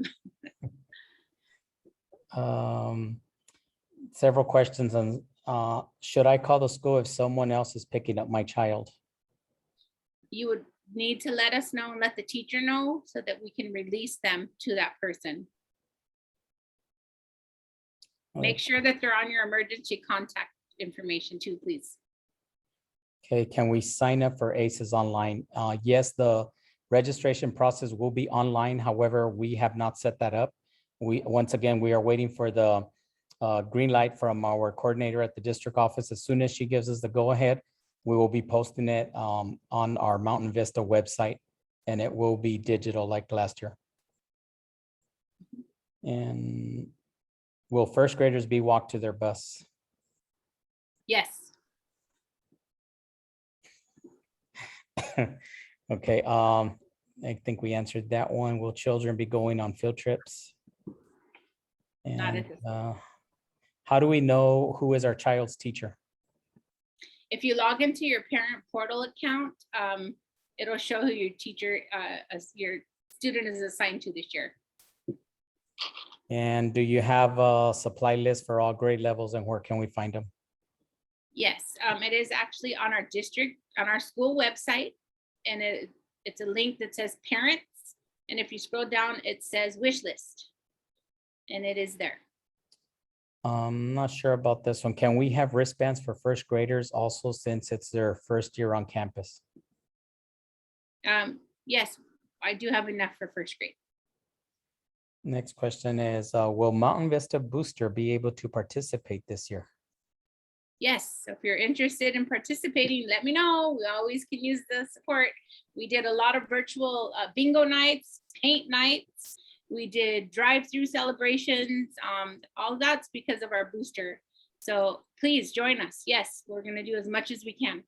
B: Several questions on, should I call the school if someone else is picking up my child?
A: You would need to let us know and let the teacher know so that we can release them to that person. Make sure that they're on your emergency contact information too, please.
B: Okay, can we sign up for ACES online? Yes, the registration process will be online. However, we have not set that up. Once again, we are waiting for the green light from our coordinator at the district office. As soon as she gives us the go ahead, we will be posting it on our Mountain Vista website, and it will be digital like last year. And will first graders be walked to their bus?
A: Yes.
B: Okay, I think we answered that one. Will children be going on field trips?
A: Not
B: And
A: at this.
B: how do we know who is our child's teacher?
A: If you log into your Parent Portal account, it'll show who your teacher, your student is assigned to this year.
B: And do you have a supply list for all grade levels and where can we find them?
A: Yes, it is actually on our district, on our school website. And it's a link that says parents. And if you scroll down, it says wish list. And it is there.
B: I'm not sure about this one. Can we have wristbands for first graders also since it's their first year on campus?
A: Yes, I do have enough for first grade.
B: Next question is, will Mountain Vista Booster be able to participate this year?
A: Yes, so if you're interested in participating, let me know. We always can use the support. We did a lot of virtual bingo nights, paint nights. We did drive-through celebrations. All that's because of our booster. So please join us. Yes, we're going to do as much as we can.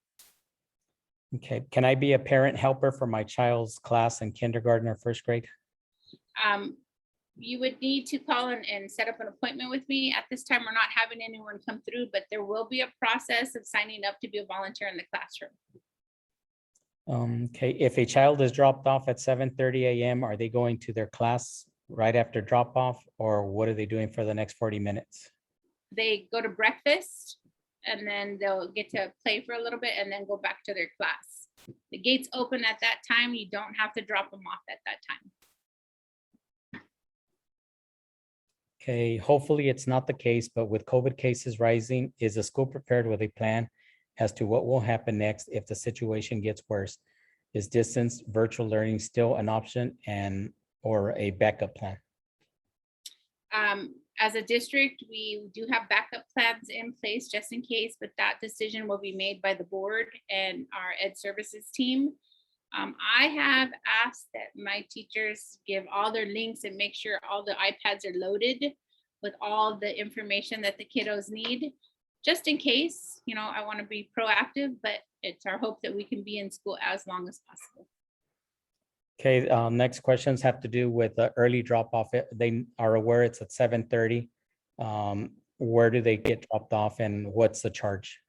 B: Okay, can I be a parent helper for my child's class in kindergarten or first grade?
A: You would need to call and set up an appointment with me. At this time, we're not having anyone come through, but there will be a process of signing up to be a volunteer in the classroom.
B: Okay, if a child is dropped off at 7:30 a.m., are they going to their class right after drop off, or what are they doing for the next 40 minutes?
A: They go to breakfast and then they'll get to play for a little bit and then go back to their class. The gates open at that time. You don't have to drop them off at that time.
B: Okay, hopefully it's not the case, but with COVID cases rising, is the school prepared with a plan as to what will happen next if the situation gets worse? Is distance virtual learning still an option and or a backup plan?
A: As a district, we do have backup plans in place just in case, but that decision will be made by the board and our ed services team. I have asked that my teachers give all their links and make sure all the iPads are loaded with all the information that the kiddos need, just in case. You know, I want to be proactive, but it's our hope that we can be in school as long as possible.
B: Okay, next questions have to do with the early drop off. They are aware it's at 7:30. Where do they get dropped off and what's the charge?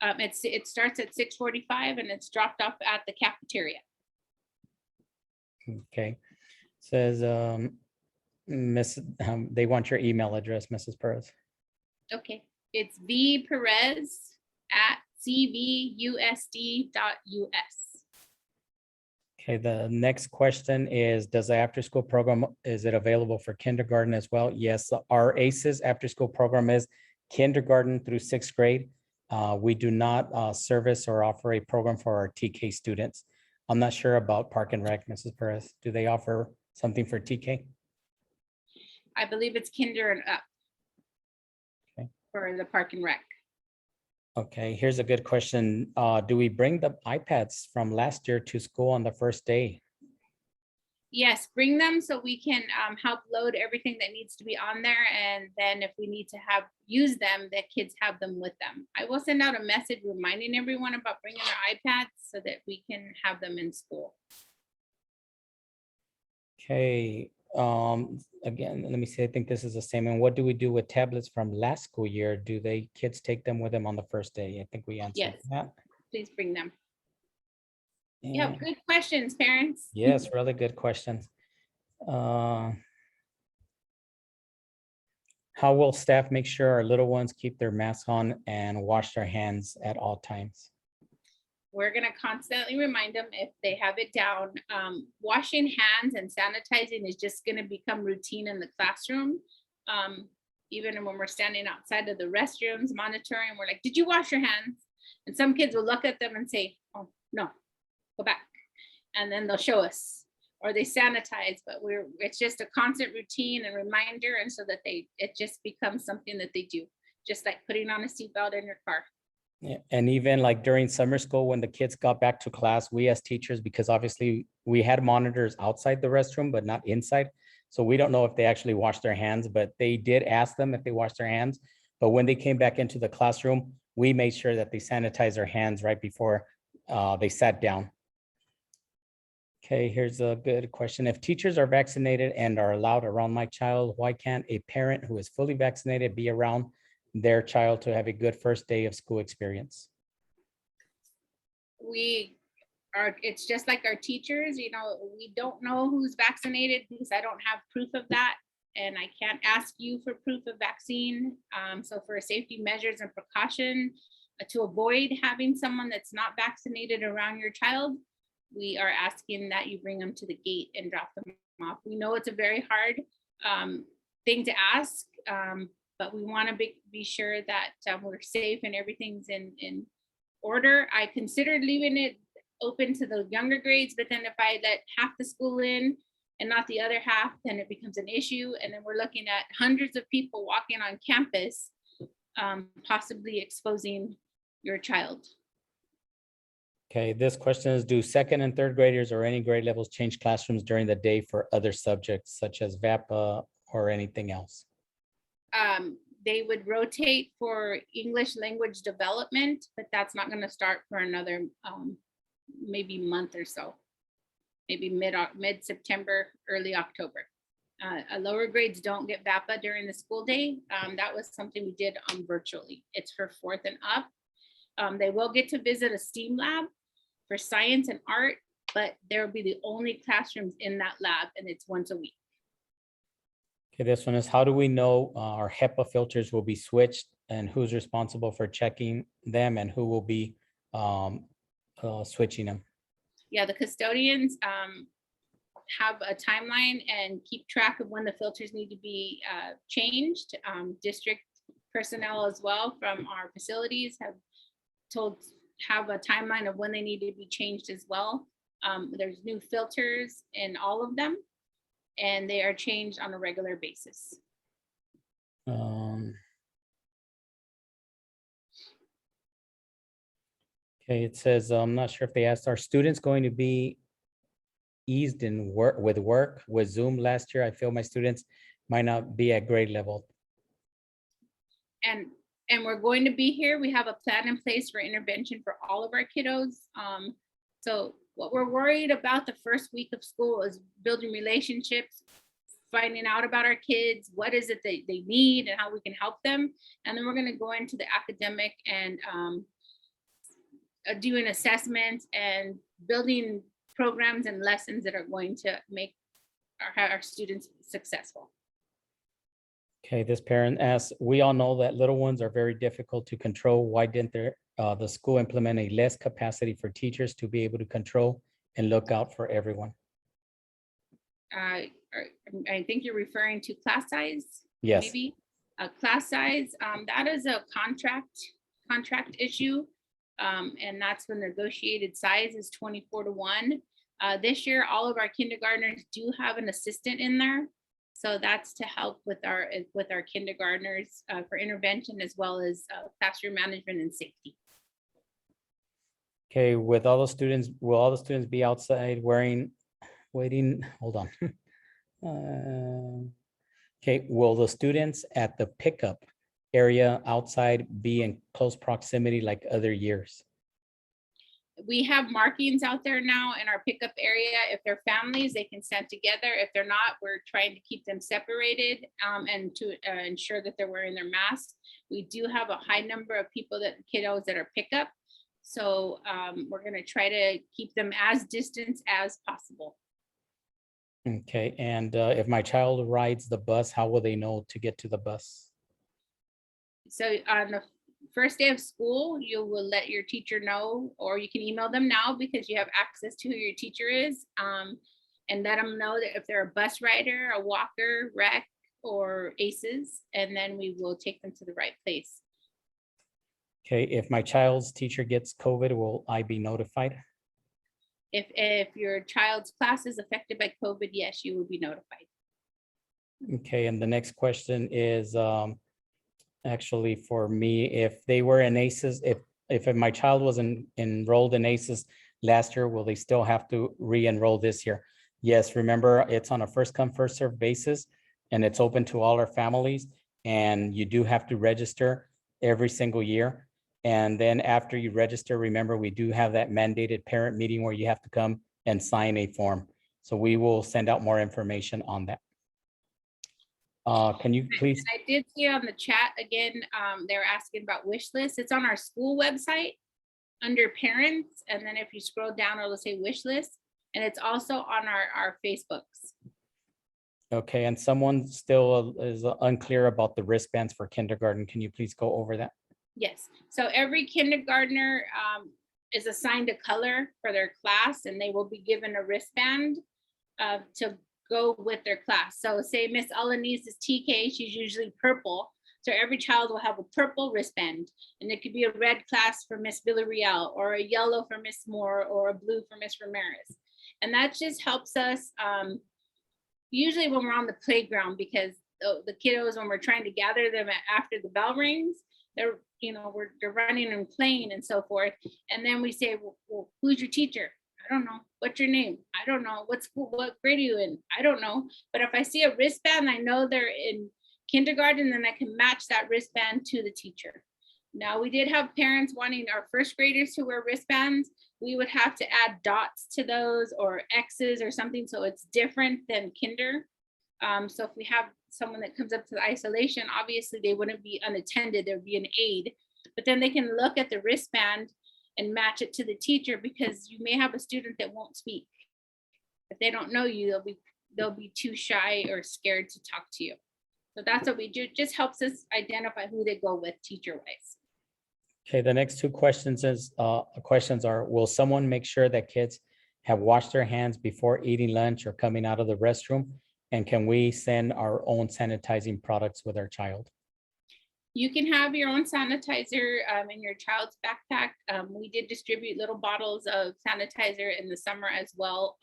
A: It starts at 6:45 and it's dropped off at the cafeteria.
B: Okay, says, They want your email address, Mrs. Perez.
A: Okay, it's vperez@cvusd.us.
B: Okay, the next question is, does the after-school program, is it available for kindergarten as well? Yes, our ACES after-school program is kindergarten through sixth grade. We do not service or offer a program for our TK students. I'm not sure about Park and Rec, Mrs. Perez. Do they offer something for TK?
A: I believe it's kinder and up.
B: Okay.
A: For the Park and Rec.
B: Okay, here's a good question. Do we bring the iPads from last year to school on the first day?
A: Yes, bring them so we can help load everything that needs to be on there. And then if we need to use them, the kids have them with them. I will send out a message reminding everyone about bringing their iPads so that we can have them in school.
B: Okay, again, let me see, I think this is the same. And what do we do with tablets from last school year? Do kids take them with them on the first day? I think we answered
A: Yes.
B: that.
A: Please bring them. Yeah,
B: And
A: good questions, parents.
B: yes, really good questions. How will staff make sure our little ones keep their masks on and wash their hands at all times?
A: We're going to constantly remind them if they have it down. Washing hands and sanitizing is just going to become routine in the classroom. Even when we're standing outside of the restrooms monitoring, we're like, did you wash your hands? And some kids will look at them and say, oh, no, go back. And then they'll show us, or they sanitize, but it's just a constant routine and reminder. And so that it just becomes something that they do, just like putting on a seatbelt in your car.
B: Yeah, and even like during summer school, when the kids got back to class, we as teachers, because obviously we had monitors outside the restroom, but not inside. So we don't know if they actually washed their hands, but they did ask them if they washed their hands. But when they came back into the classroom, we made sure that they sanitized their hands right before they sat down. Okay, here's a good question. If teachers are vaccinated and are allowed around my child, why can't a parent who is fully vaccinated be around their child to have a good first day of school experience?
A: It's just like our teachers, we don't know who's vaccinated because I don't have proof of that. And I can't ask you for proof of vaccine. So for safety measures and precaution to avoid having someone that's not vaccinated around your child, we are asking that you bring them to the gate and drop them off. We know it's a very hard thing to ask, but we want to be sure that we're safe and everything's in order. I considered leaving it open to the younger grades, but then if I let half the school in and not the other half, then it becomes an issue. And then we're looking at hundreds of people walking on campus, possibly exposing your child.
B: Okay, this question is, do second and third graders or any grade levels change classrooms during the day for other subjects such as VAPA or anything else?
A: They would rotate for English language development, but that's not going to start for another maybe month or so, maybe mid-September, early October. Lower grades don't get VAPA during the school day. That was something we did virtually. It's for 4th and up. They will get to visit a STEAM lab for science and art, but there will be the only classrooms in that lab, and it's once a week.
B: Okay, this one is, how do we know our HEPA filters will be switched and who's responsible for checking them and who will be switching them?
A: Yeah, the custodians have a timeline and keep track of when the filters need to be changed. District personnel as well from our facilities have a timeline of when they need to be changed as well. There's new filters in all of them, and they are changed on a regular basis.
B: Okay, it says, I'm not sure if they asked, are students going to be eased in work with Zoom last year? I feel my students might not be at grade level.
A: And we're going to be here. We have a plan in place for intervention for all of our kiddos. So what we're worried about the first week of school is building relationships, finding out about our kids, what is it they need and how we can help them. And then we're going to go into the academic and doing assessments and building programs and lessons that are going to make our students successful.
B: Okay, this parent asks, we all know that little ones are very difficult to control. Why didn't the school implement a less capacity for teachers to be able to control and look out for everyone?
A: I think you're referring to class size.
B: Yes.
A: Maybe a class size. That is a contract issue. And that's when negotiated size is 24:1. This year, all of our kindergartners do have an assistant in there. So that's to help with our kindergartners for intervention as well as classroom management and safety.
B: Okay, with all the students, will all the students be outside waiting, hold on. Okay, will the students at the pickup area outside be in close proximity like other years?
A: We have markings out there now in our pickup area. If they're families, they can stand together. If they're not, we're trying to keep them separated and to ensure that they're wearing their masks. We do have a high number of kiddos that are pickup. So we're going to try to keep them as distant as possible.
B: Okay, and if my child rides the bus, how will they know to get to the bus?
A: So on the first day of school, you will let your teacher know, or you can email them now because you have access to who your teacher is, and let them know that if they're a bus rider, a walker, rec, or ACEs, and then we will take them to the right place.
B: Okay, if my child's teacher gets COVID, will I be notified?
A: If your child's class is affected by COVID, yes, you will be notified.
B: Okay, and the next question is actually for me, if they were in ACEs, if my child was enrolled in ACEs last year, will they still have to re-enroll this year? Yes, remember, it's on a first come, first served basis, and it's open to all our families, and you do have to register every single year. And then after you register, remember, we do have that mandated parent meeting where you have to come and sign a form. So we will send out more information on that. Can you please?
A: I did see on the chat again, they're asking about wish list. It's on our school website under parents. And then if you scroll down, it'll say wish list. And it's also on our Facebooks.
B: Okay, and someone still is unclear about the wristbands for kindergarten. Can you please go over that?
A: Yes, so every kindergartner is assigned a color for their class, and they will be given a wristband to go with their class. So say Miss Alanis is TK, she's usually purple. So every child will have a purple wristband, and it could be a red class for Miss Villarreal, or a yellow for Miss Moore, or a blue for Miss Ramirez. And that just helps us usually when we're on the playground, because the kiddos, when we're trying to gather them after the bell rings, they're running and playing and so forth. And then we say, well, who's your teacher? I don't know. What's your name? I don't know. What grade are you in? I don't know. But if I see a wristband, I know they're in kindergarten, then I can match that wristband to the teacher. Now, we did have parents wanting our first graders to wear wristbands. We would have to add dots to those or X's or something, so it's different than kinder. So if we have someone that comes up to the isolation, obviously they wouldn't be unattended, there would be an aide, but then they can look at the wristband and match it to the teacher, because you may have a student that won't speak. If they don't know you, they'll be too shy or scared to talk to you. So that's what we do. It just helps us identify who they go with teacher-wise.
B: Okay, the next two questions are, will someone make sure that kids have washed their hands before eating lunch or coming out of the restroom? And can we send our own sanitizing products with our child?
A: You can have your own sanitizer in your child's backpack. We did distribute little bottles of sanitizer in the summer as well.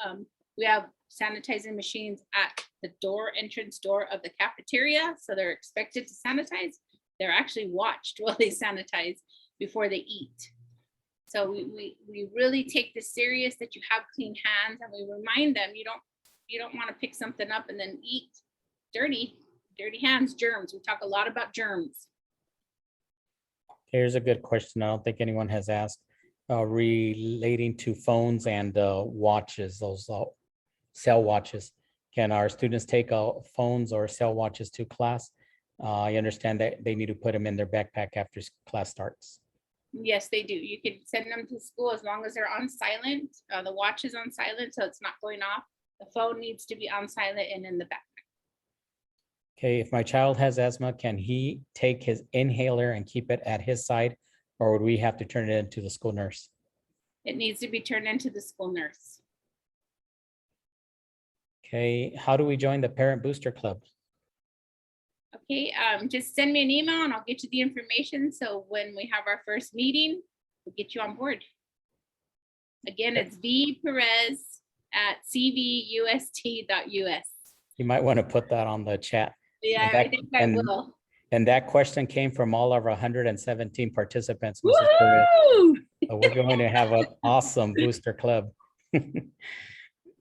A: We have sanitizing machines at the entrance door of the cafeteria. So they're expected to sanitize. They're actually watched while they sanitize before they eat. So we really take this serious, that you have clean hands, and we remind them you don't want to pick something up and then eat dirty hands, germs. We talk a lot about germs.
B: Here's a good question I don't think anyone has asked, relating to phones and watches, those cell watches. Can our students take phones or cell watches to class? I understand that they need to put them in their backpack after class starts.
A: Yes, they do. You can send them to school as long as they're on silent. The watch is on silent, so it's not going off. The phone needs to be on silent and in the back.
B: Okay, if my child has asthma, can he take his inhaler and keep it at his side? Or would we have to turn it into the school nurse?
A: It needs to be turned into the school nurse.
B: Okay, how do we join the Parent Booster Club?
A: Okay, just send me an email and I'll get you the information. So when we have our first meeting, we'll get you on board. Again, it's vperez@cvust.us.
B: You might want to put that on the chat.
A: Yeah,
B: that-
A: I think I
B: and-
A: will.
B: And that question came from all of our 117 participants, Mrs. Perez.
A: Woo!
B: So we're going to have an awesome booster club.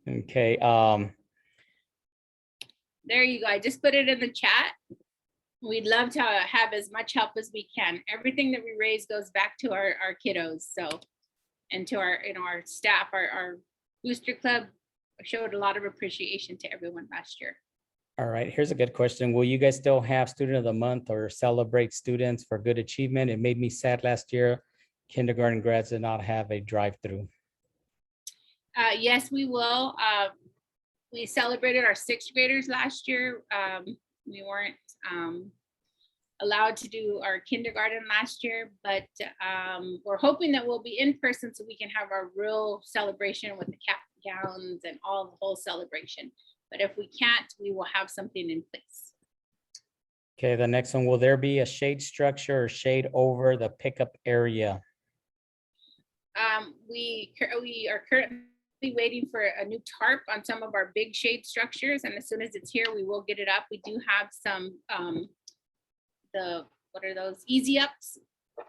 B: Okay,
A: There you go. I just put it in the chat. We'd love to have as much help as we can. Everything that we raise goes back to our kiddos. So, and to our, our staff, our booster club showed a lot of appreciation to everyone last year.
B: all right, here's a good question. Will you guys still have Student of the Month or celebrate students for good achievement? It made me sad last year. Kindergarten grads did not have a drive-through.
A: Yes, we will. We celebrated our sixth graders last year. We weren't allowed to do our kindergarten last year, but we're hoping that we'll be in person so we can have our real celebration with the cap gowns and all the whole celebration. But if we can't, we will have something in place.
B: Okay, the next one, will there be a shade structure or shade over the pickup area?
A: We are currently waiting for a new tarp on some of our big shade structures, and as soon as it's here, we will get it up. We do have some what are those, easy ups,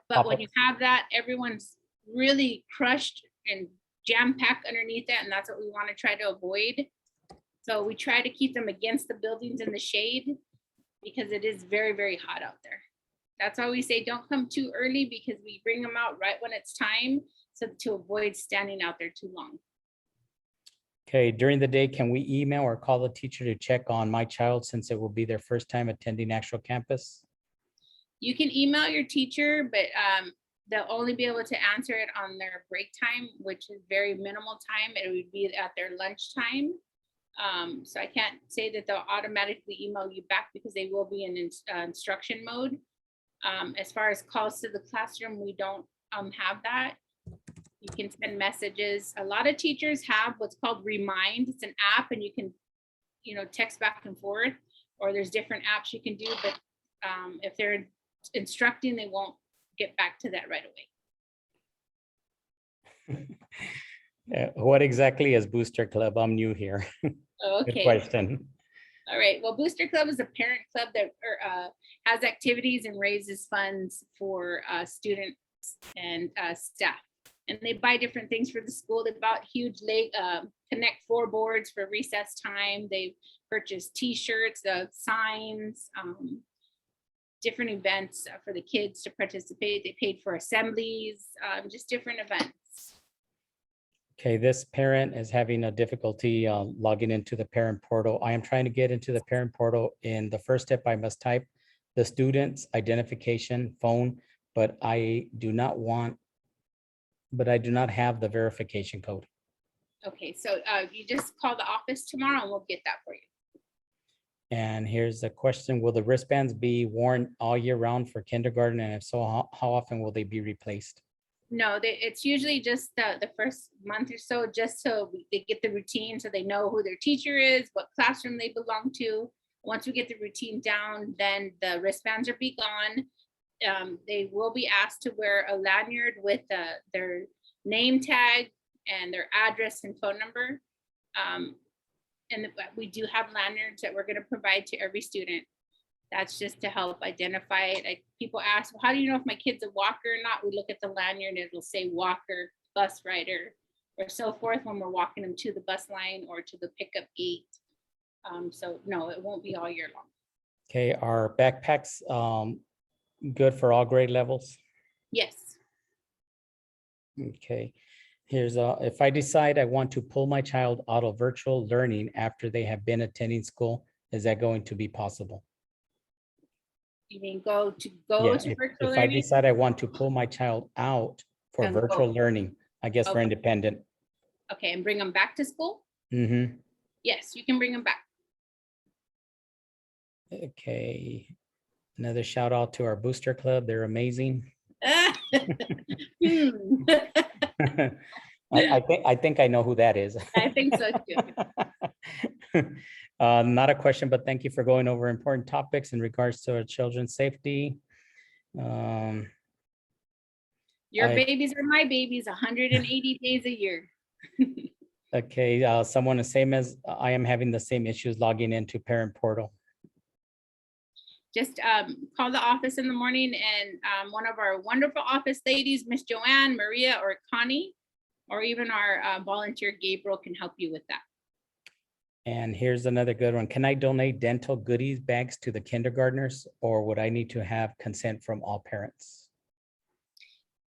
A: but when you have that, everyone's really crushed and jam packed underneath it, and that's what we want to try to avoid. So we try to keep them against the buildings in the shade because it is very, very hot out there. That's why we say don't come too early, because we bring them out right when it's time, so to avoid standing out there too long.
B: Okay, during the day, can we email or call the teacher to check on my child since it will be their first time attending actual campus?
A: You can email your teacher, but they'll only be able to answer it on their break time, which is very minimal time. It would be at their lunch time. So I can't say that they'll automatically email you back because they will be in instruction mode. As far as calls to the classroom, we don't have that. You can send messages. A lot of teachers have what's called Remind. It's an app, and you can, text back and forth, or there's different apps you can do. But if they're instructing, they won't get back to that right away.
B: What exactly is Booster Club? I'm new here.
A: Okay.
B: Good question.
A: All right. Well, Booster Club is a parent club that has activities and raises funds for students and staff. And they buy different things for the school. They bought huge Connect 4 boards for recess time. They purchased T-shirts, signs, different events for the kids to participate. They paid for assemblies, just different events.
B: Okay, this parent is having a difficulty logging into the parent portal. I am trying to get into the parent portal. In the first step, I must type the student's identification phone, but I do not have the verification code.
A: Okay, so you just call the office tomorrow and we'll get that for you.
B: And here's a question. Will the wristbands be worn all year round for kindergarten? And if so, how often will they be replaced?
A: No, it's usually just the first month or so, just so they get the routine, so they know who their teacher is, what classroom they belong to. Once we get the routine down, then the wristbands are be gone. They will be asked to wear a lanyard with their name tag and their address and phone number. And we do have lanyards that we're going to provide to every student. That's just to help identify it. People ask, well, how do you know if my kid's a walker or not? We look at the lanyard and it'll say walker, bus rider, or so forth when we're walking them to the bus line or to the pickup gate. So no, it won't be all year long.
B: Okay, are backpacks good for all grade levels?
A: Yes.
B: Okay, here's if I decide I want to pull my child out of virtual learning after they have been attending school, is that going to be possible?
A: You mean go to virtual
B: if I
A: learning?
B: decide I want to pull my child out for virtual learning, I guess for independent.
A: Okay, and bring them back to school?
B: Mm-hmm.
A: Yes, you can bring them back.
B: Okay. Another shout out to our booster club. They're amazing.
A: Hmm.
B: I think I know who that is.
A: I think so too.
B: Not a question, but thank you for going over important topics in regards to our children's safety.
A: Your
B: I-
A: babies are my babies, 180 days a year.
B: Okay, someone the same as I am having the same issues logging into parent portal.
A: Just call the office in the morning and one of our wonderful office ladies, Miss Joanne, Maria, or Connie, or even our volunteer Gabriel can help you with that.
B: And here's another good one. Can I donate dental goodies bags to the kindergartners, or would I need to have consent from all parents?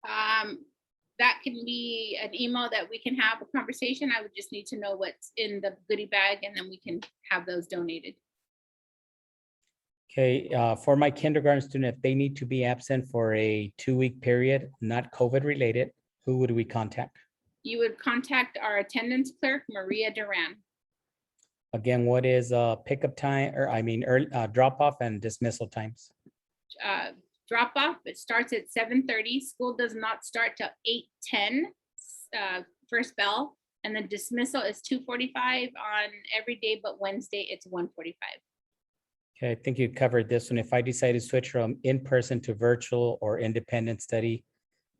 A: That can be an email that we can have a conversation. I would just need to know what's in the goodie bag and then we can have those donated.
B: Okay, for my kindergarten student, if they need to be absent for a 2-week period, not COVID related, who would we contact?
A: You would contact our attendance clerk, Maria Duran.
B: Again, what is pickup time, or I mean, early drop off and dismissal times?
A: Drop off, it starts at 7:30. School does not start till 8:10, first bell. And then dismissal is 2:45 on every day, but Wednesday it's 1:45.
B: Okay, I think you covered this one. If I decide to switch from in-person to virtual or independent study,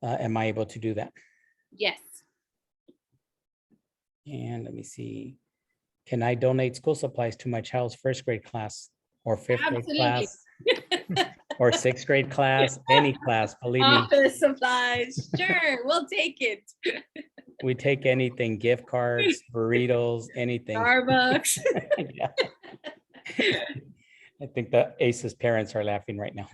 B: am I able to do that?
A: Yes,
B: And let me see. Can I donate school supplies to my child's first grade class or fifth grade
A: absolutely.
B: class or sixth grade class, any class, believe me,
A: Office supplies, sure, we'll take it.
B: we take anything, gift cards, burritos, anything.
A: Starbucks.
B: Yeah. I think the ACES parents are laughing right now.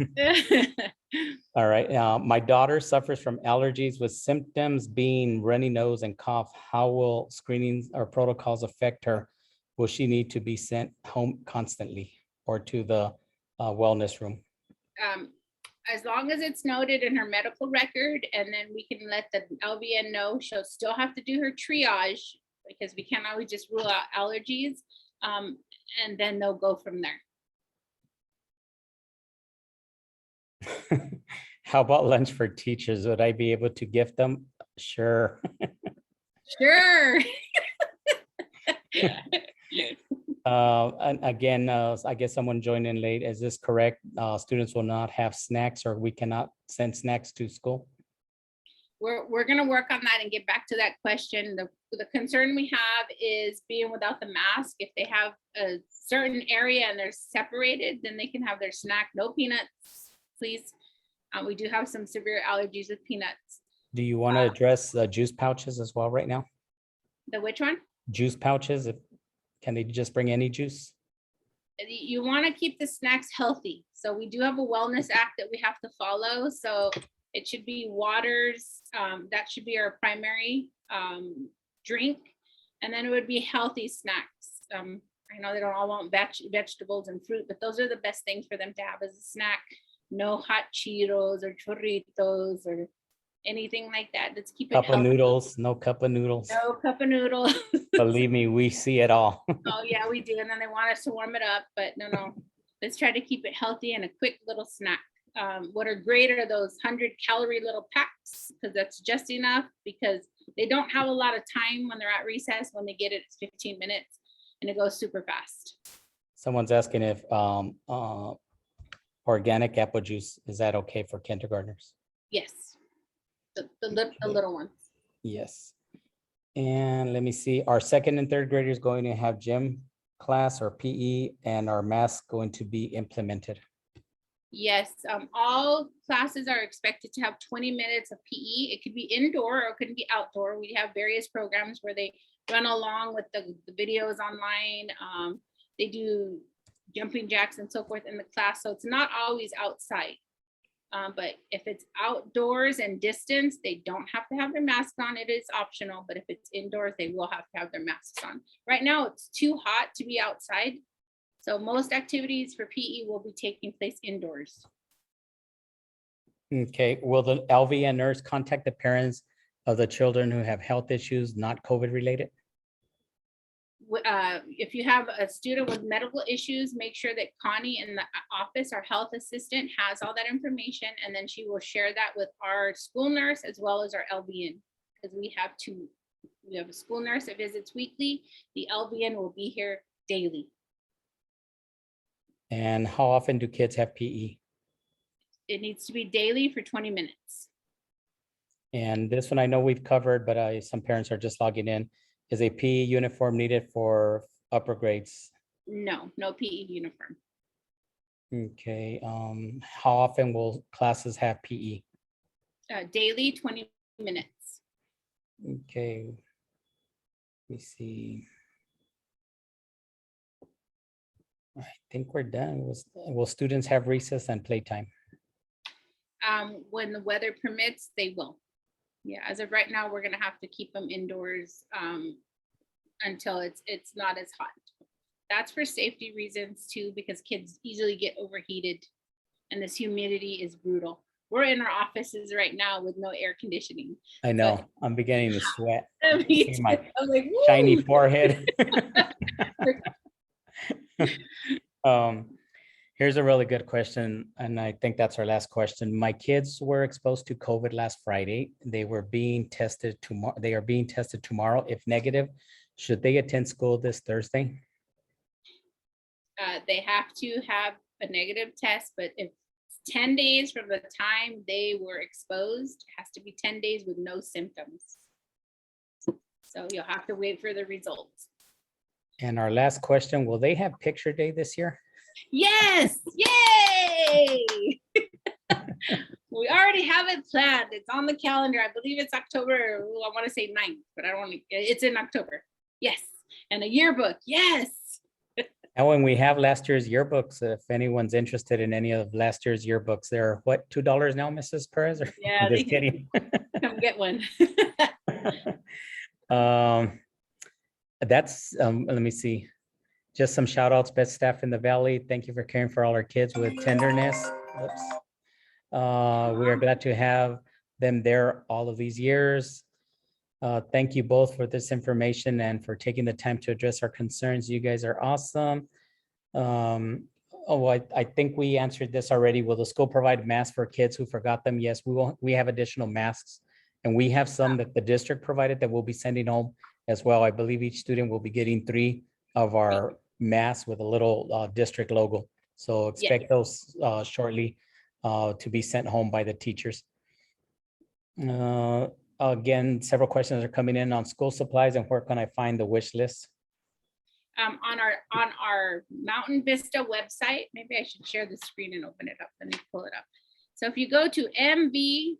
B: All right, my daughter suffers from allergies with symptoms being runny nose and cough. How will screenings or protocols affect her? Will she need to be sent home constantly or to the wellness room?
A: As long as it's noted in her medical record, and then we can let the LVN know, she'll still have to do her triage because we can't always just rule out allergies. And then they'll go from there.
B: How about lunch for teachers? Would I be able to gift them? Sure.
A: Sure.
B: And again, I guess someone joined in late. Is this correct? Students will not have snacks, or we cannot send snacks to school?
A: We're gonna work on that and get back to that question. The concern we have is being without the mask. If they have a certain area and they're separated, then they can have their snack. No peanuts, please. We do have some severe allergies with peanuts.
B: Do you want to address the juice pouches as well right now?
A: The which one?
B: Juice pouches, can they just bring any juice?
A: You want to keep the snacks healthy. So we do have a wellness act that we have to follow. So it should be waters. That should be our primary drink. And then it would be healthy snacks. I know they don't all want vegetables and fruit, but those are the best things for them to have as a snack. No hot Cheetos or churritos or anything like that. Let's keep it
B: Cup of
A: healthy.
B: noodles, no cup of noodles.
A: No cup of noodles.
B: Believe me, we see it all.
A: Oh yeah, we do. And then they want us to warm it up, but no. Let's try to keep it healthy and a quick little snack. What are great are those 100-calorie little packs, because that's just enough, because they don't have a lot of time when they're at recess. When they get it, it's 15 minutes and it goes super fast.
B: Someone's asking if organic apple juice, is that okay for kindergartners?
A: Yes. The little ones.
B: Yes. And let me see, our second and third graders going to have gym class or PE, and our masks going to be implemented?
A: Yes, all classes are expected to have 20 minutes of PE. It could be indoor or it could be outdoor. We have various programs where they run along with the videos online. They do jumping jacks and so forth in the class. So it's not always outside. But if it's outdoors and distance, they don't have to have their mask on. It is optional, but if it's indoors, they will have to have their masks on. Right now, it's too hot to be outside. So most activities for PE will be taking place indoors.
B: Okay, will the LVN nurse contact the parents of the children who have health issues, not COVID related?
A: If you have a student with medical issues, make sure that Connie in the office, our health assistant, has all that information, and then she will share that with our school nurse as well as our LVN, because we have two. We have a school nurse that visits weekly. The LVN will be here daily.
B: And how often do kids have PE?
A: It needs to be daily for 20 minutes.
B: And this one I know we've covered, but some parents are just logging in. Is a PE uniform needed for upper grades?
A: No, no PE uniform.
B: Okay, how often will classes have PE?
A: Daily, 20 minutes.
B: Okay. Let me see. I think we're done. Will students have recess and playtime?
A: When the weather permits, they will. Yeah, as of right now, we're gonna have to keep them indoors until it's not as hot. That's for safety reasons too, because kids easily get overheated and this humidity is brutal. We're in our offices right now with no air conditioning.
B: I know, I'm beginning to sweat.
A: Me
B: See
A: too.
B: my
A: I'm like,
B: shiny
A: "Woo!"
B: forehead. Here's a really good question, and I think that's our last question. My kids were exposed to COVID last Friday. They were being tested tomorrow. They are being tested tomorrow. If negative, should they attend school this Thursday?
A: They have to have a negative test, but if it's 10 days from the time they were exposed, it has to be 10 days with no symptoms. So you'll have to wait for the results.
B: And our last question, will they have picture day this year?
A: Yes, yay! We already have it planned. It's on the calendar. I believe it's October, I want to say 9th, but I don't want to, it's in October. Yes. And a yearbook. Yes.
B: And when we have last year's yearbooks, if anyone's interested in any of last year's yearbooks, they're what, $2 now, Mrs. Perez? Or-
A: Yeah,
B: I'm
A: they
B: just kidding.
A: come get one.
B: That's, let me see. Just some shout outs, best staff in the Valley. Thank you for caring for all our kids with tenderness. Oops. We are glad to have them there all of these years. Thank you both for this information and for taking the time to address our concerns. You guys are awesome. I think we answered this already. Will the school provide masks for kids who forgot them? Yes, we will. We have additional masks, and we have some that the district provided that we'll be sending home as well. I believe each student will be getting 3 of our masks with a little district logo. So expect those shortly to be sent home by the teachers. Again, several questions are coming in on school supplies and where can I find the wish list?
A: On our Mountain Vista website, maybe I should share the screen and open it up. Let me pull it up. So if you go to mves.cvusd.us,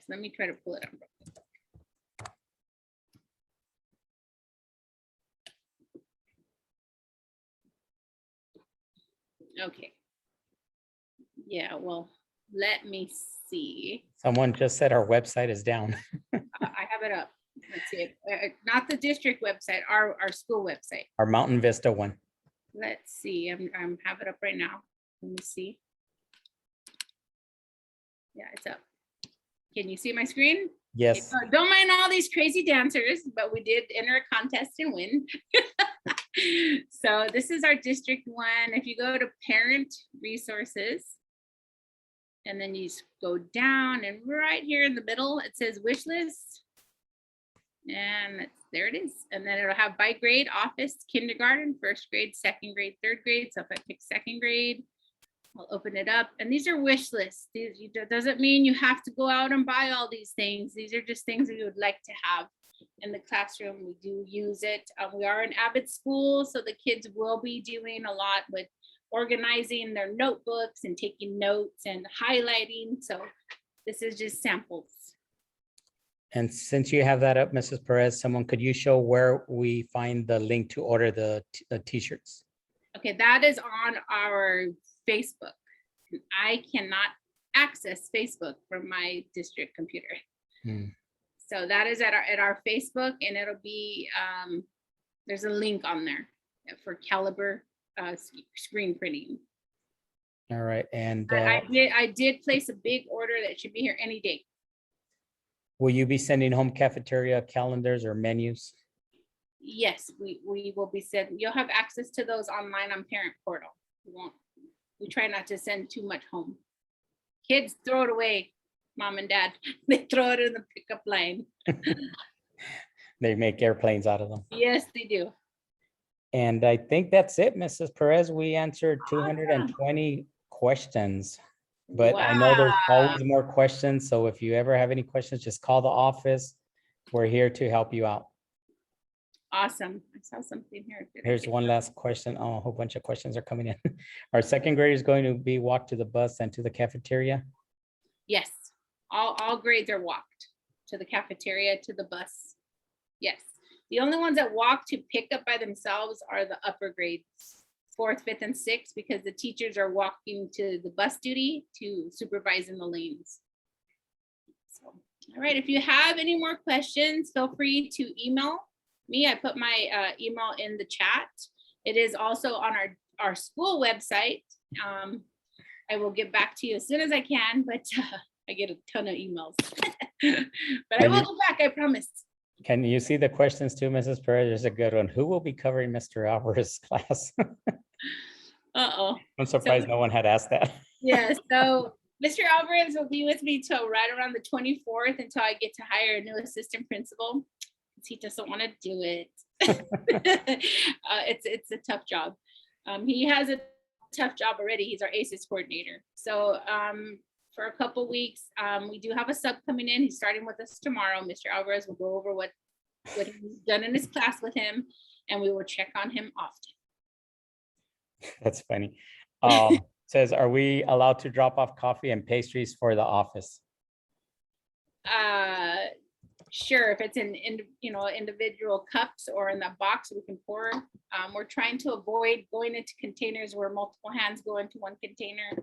A: let me try to pull it up. Okay. Yeah, well, let me see.
B: Someone just said our website is down.
A: I have it up. Let's see. Not the district website, our school website.
B: Our Mountain Vista one.
A: Let's see. I'm have it up right now. Let me see. Yeah, it's up. Can you see my screen?
B: Yes.
A: Don't mind all these crazy dancers, but we did enter a contest and win. So this is our district one. If you go to parent resources, and then you go down, and right here in the middle, it says wish list. And there it is. And then it'll have by grade, office, kindergarten, first grade, second grade, third grade. So if I pick second grade, I'll open it up. And these are wish lists. Doesn't mean you have to go out and buy all these things. These are just things we would like to have in the classroom. We do use it. We are an avid school, so the kids will be doing a lot with organizing their notebooks and taking notes and highlighting. So this is just samples.
B: And since you have that up, Mrs. Perez, could you show where we find the link to order the t-shirts?
A: Okay, that is on our Facebook. I cannot access Facebook from my district computer. So that is at our Facebook, and it'll be, there's a link on there for Caliber screen printing.
B: All right, and
A: I did place a big order that should be here any day.
B: Will you be sending home cafeteria calendars or menus?
A: Yes, we will be sending, you'll have access to those online on parent portal. We try not to send too much home. Kids throw it away, mom and dad. They throw it in the pickup line.
B: They make airplanes out of them.
A: Yes, they do.
B: And I think that's it, Mrs. Perez. We answered 220 questions. But I know there's
A: Wow.
B: always more questions. So if you ever have any questions, just call the office. We're here to help you out.
A: Awesome. I saw something here.
B: Here's one last question. Oh, a whole bunch of questions are coming in. Are second graders going to be walked to the bus and to the cafeteria?
A: Yes, all grades are walked to the cafeteria, to the bus. Yes, the only ones that walk to pick up by themselves are the upper grades, 4th, 5th, and 6th, because the teachers are walking to the bus duty to supervise in the lanes. So, all right, if you have any more questions, feel free to email me. I put my email in the chat. It is also on our school website. I will get back to you as soon as I can, but I get a ton of emails. But I will go back, I promise.
B: Can you see the questions too, Mrs. Perez? There's a good one. Who will be covering Mr. Alvarez's class?
A: Uh-oh.
B: I'm surprised no one had asked that.
A: Yeah, so Mr. Alvarez will be with me till right around the 24th until I get to hire a new assistant principal. He doesn't want to do it. It's a tough job. He has a tough job already. He's our ACES coordinator. So for a couple weeks, we do have a sub coming in. He's starting with us tomorrow. Mr. Alvarez will go over what he's done in his class with him, and we will check on him often.
B: That's funny. Says, are we allowed to drop off coffee and pastries for the office?
A: Sure, if it's in individual cups or in that box, we can pour. We're trying to avoid going into containers where multiple hands go into one container.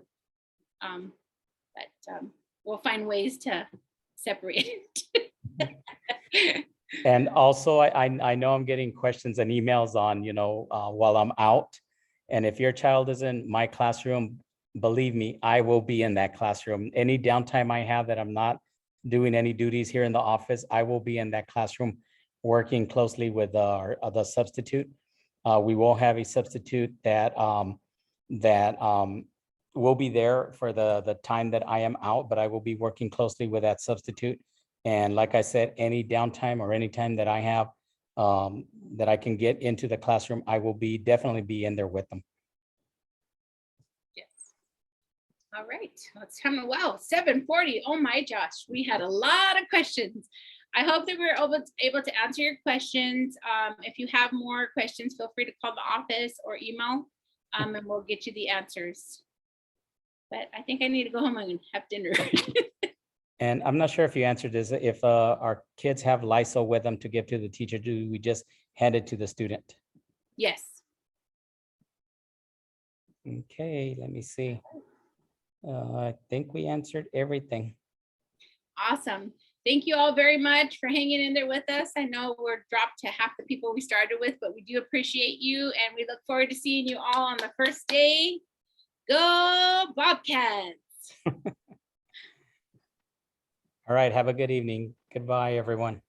A: But we'll find ways to separate it.
B: And also, I know I'm getting questions and emails on, while I'm out. And if your child is in my classroom, believe me, I will be in that classroom. Any downtime I have that I'm not doing any duties here in the office, I will be in that classroom working closely with the substitute. We will have a substitute that will be there for the time that I am out, but I will be working closely with that substitute. And like I said, any downtime or any time that I have that I can get into the classroom, I will definitely be in there with them.
A: Yes. All right. Well, it's coming. Wow, 7:40. Oh my gosh, we had a lot of questions. I hope that we were able to answer your questions. If you have more questions, feel free to call the office or email, and we'll get you the answers. But I think I need to go home and have dinner.
B: And I'm not sure if you answered this, if our kids have Lysol with them to give to the teacher, do we just hand it to the student?
A: Yes.
B: Okay, let me see. I think we answered everything.
A: Awesome. Thank you all very much for hanging in there with us. I know we're dropped to half the people we started with, but we do appreciate you, and we look forward to seeing you all on the first day. Go Bobcats!
B: All right, have a good evening. Goodbye, everyone.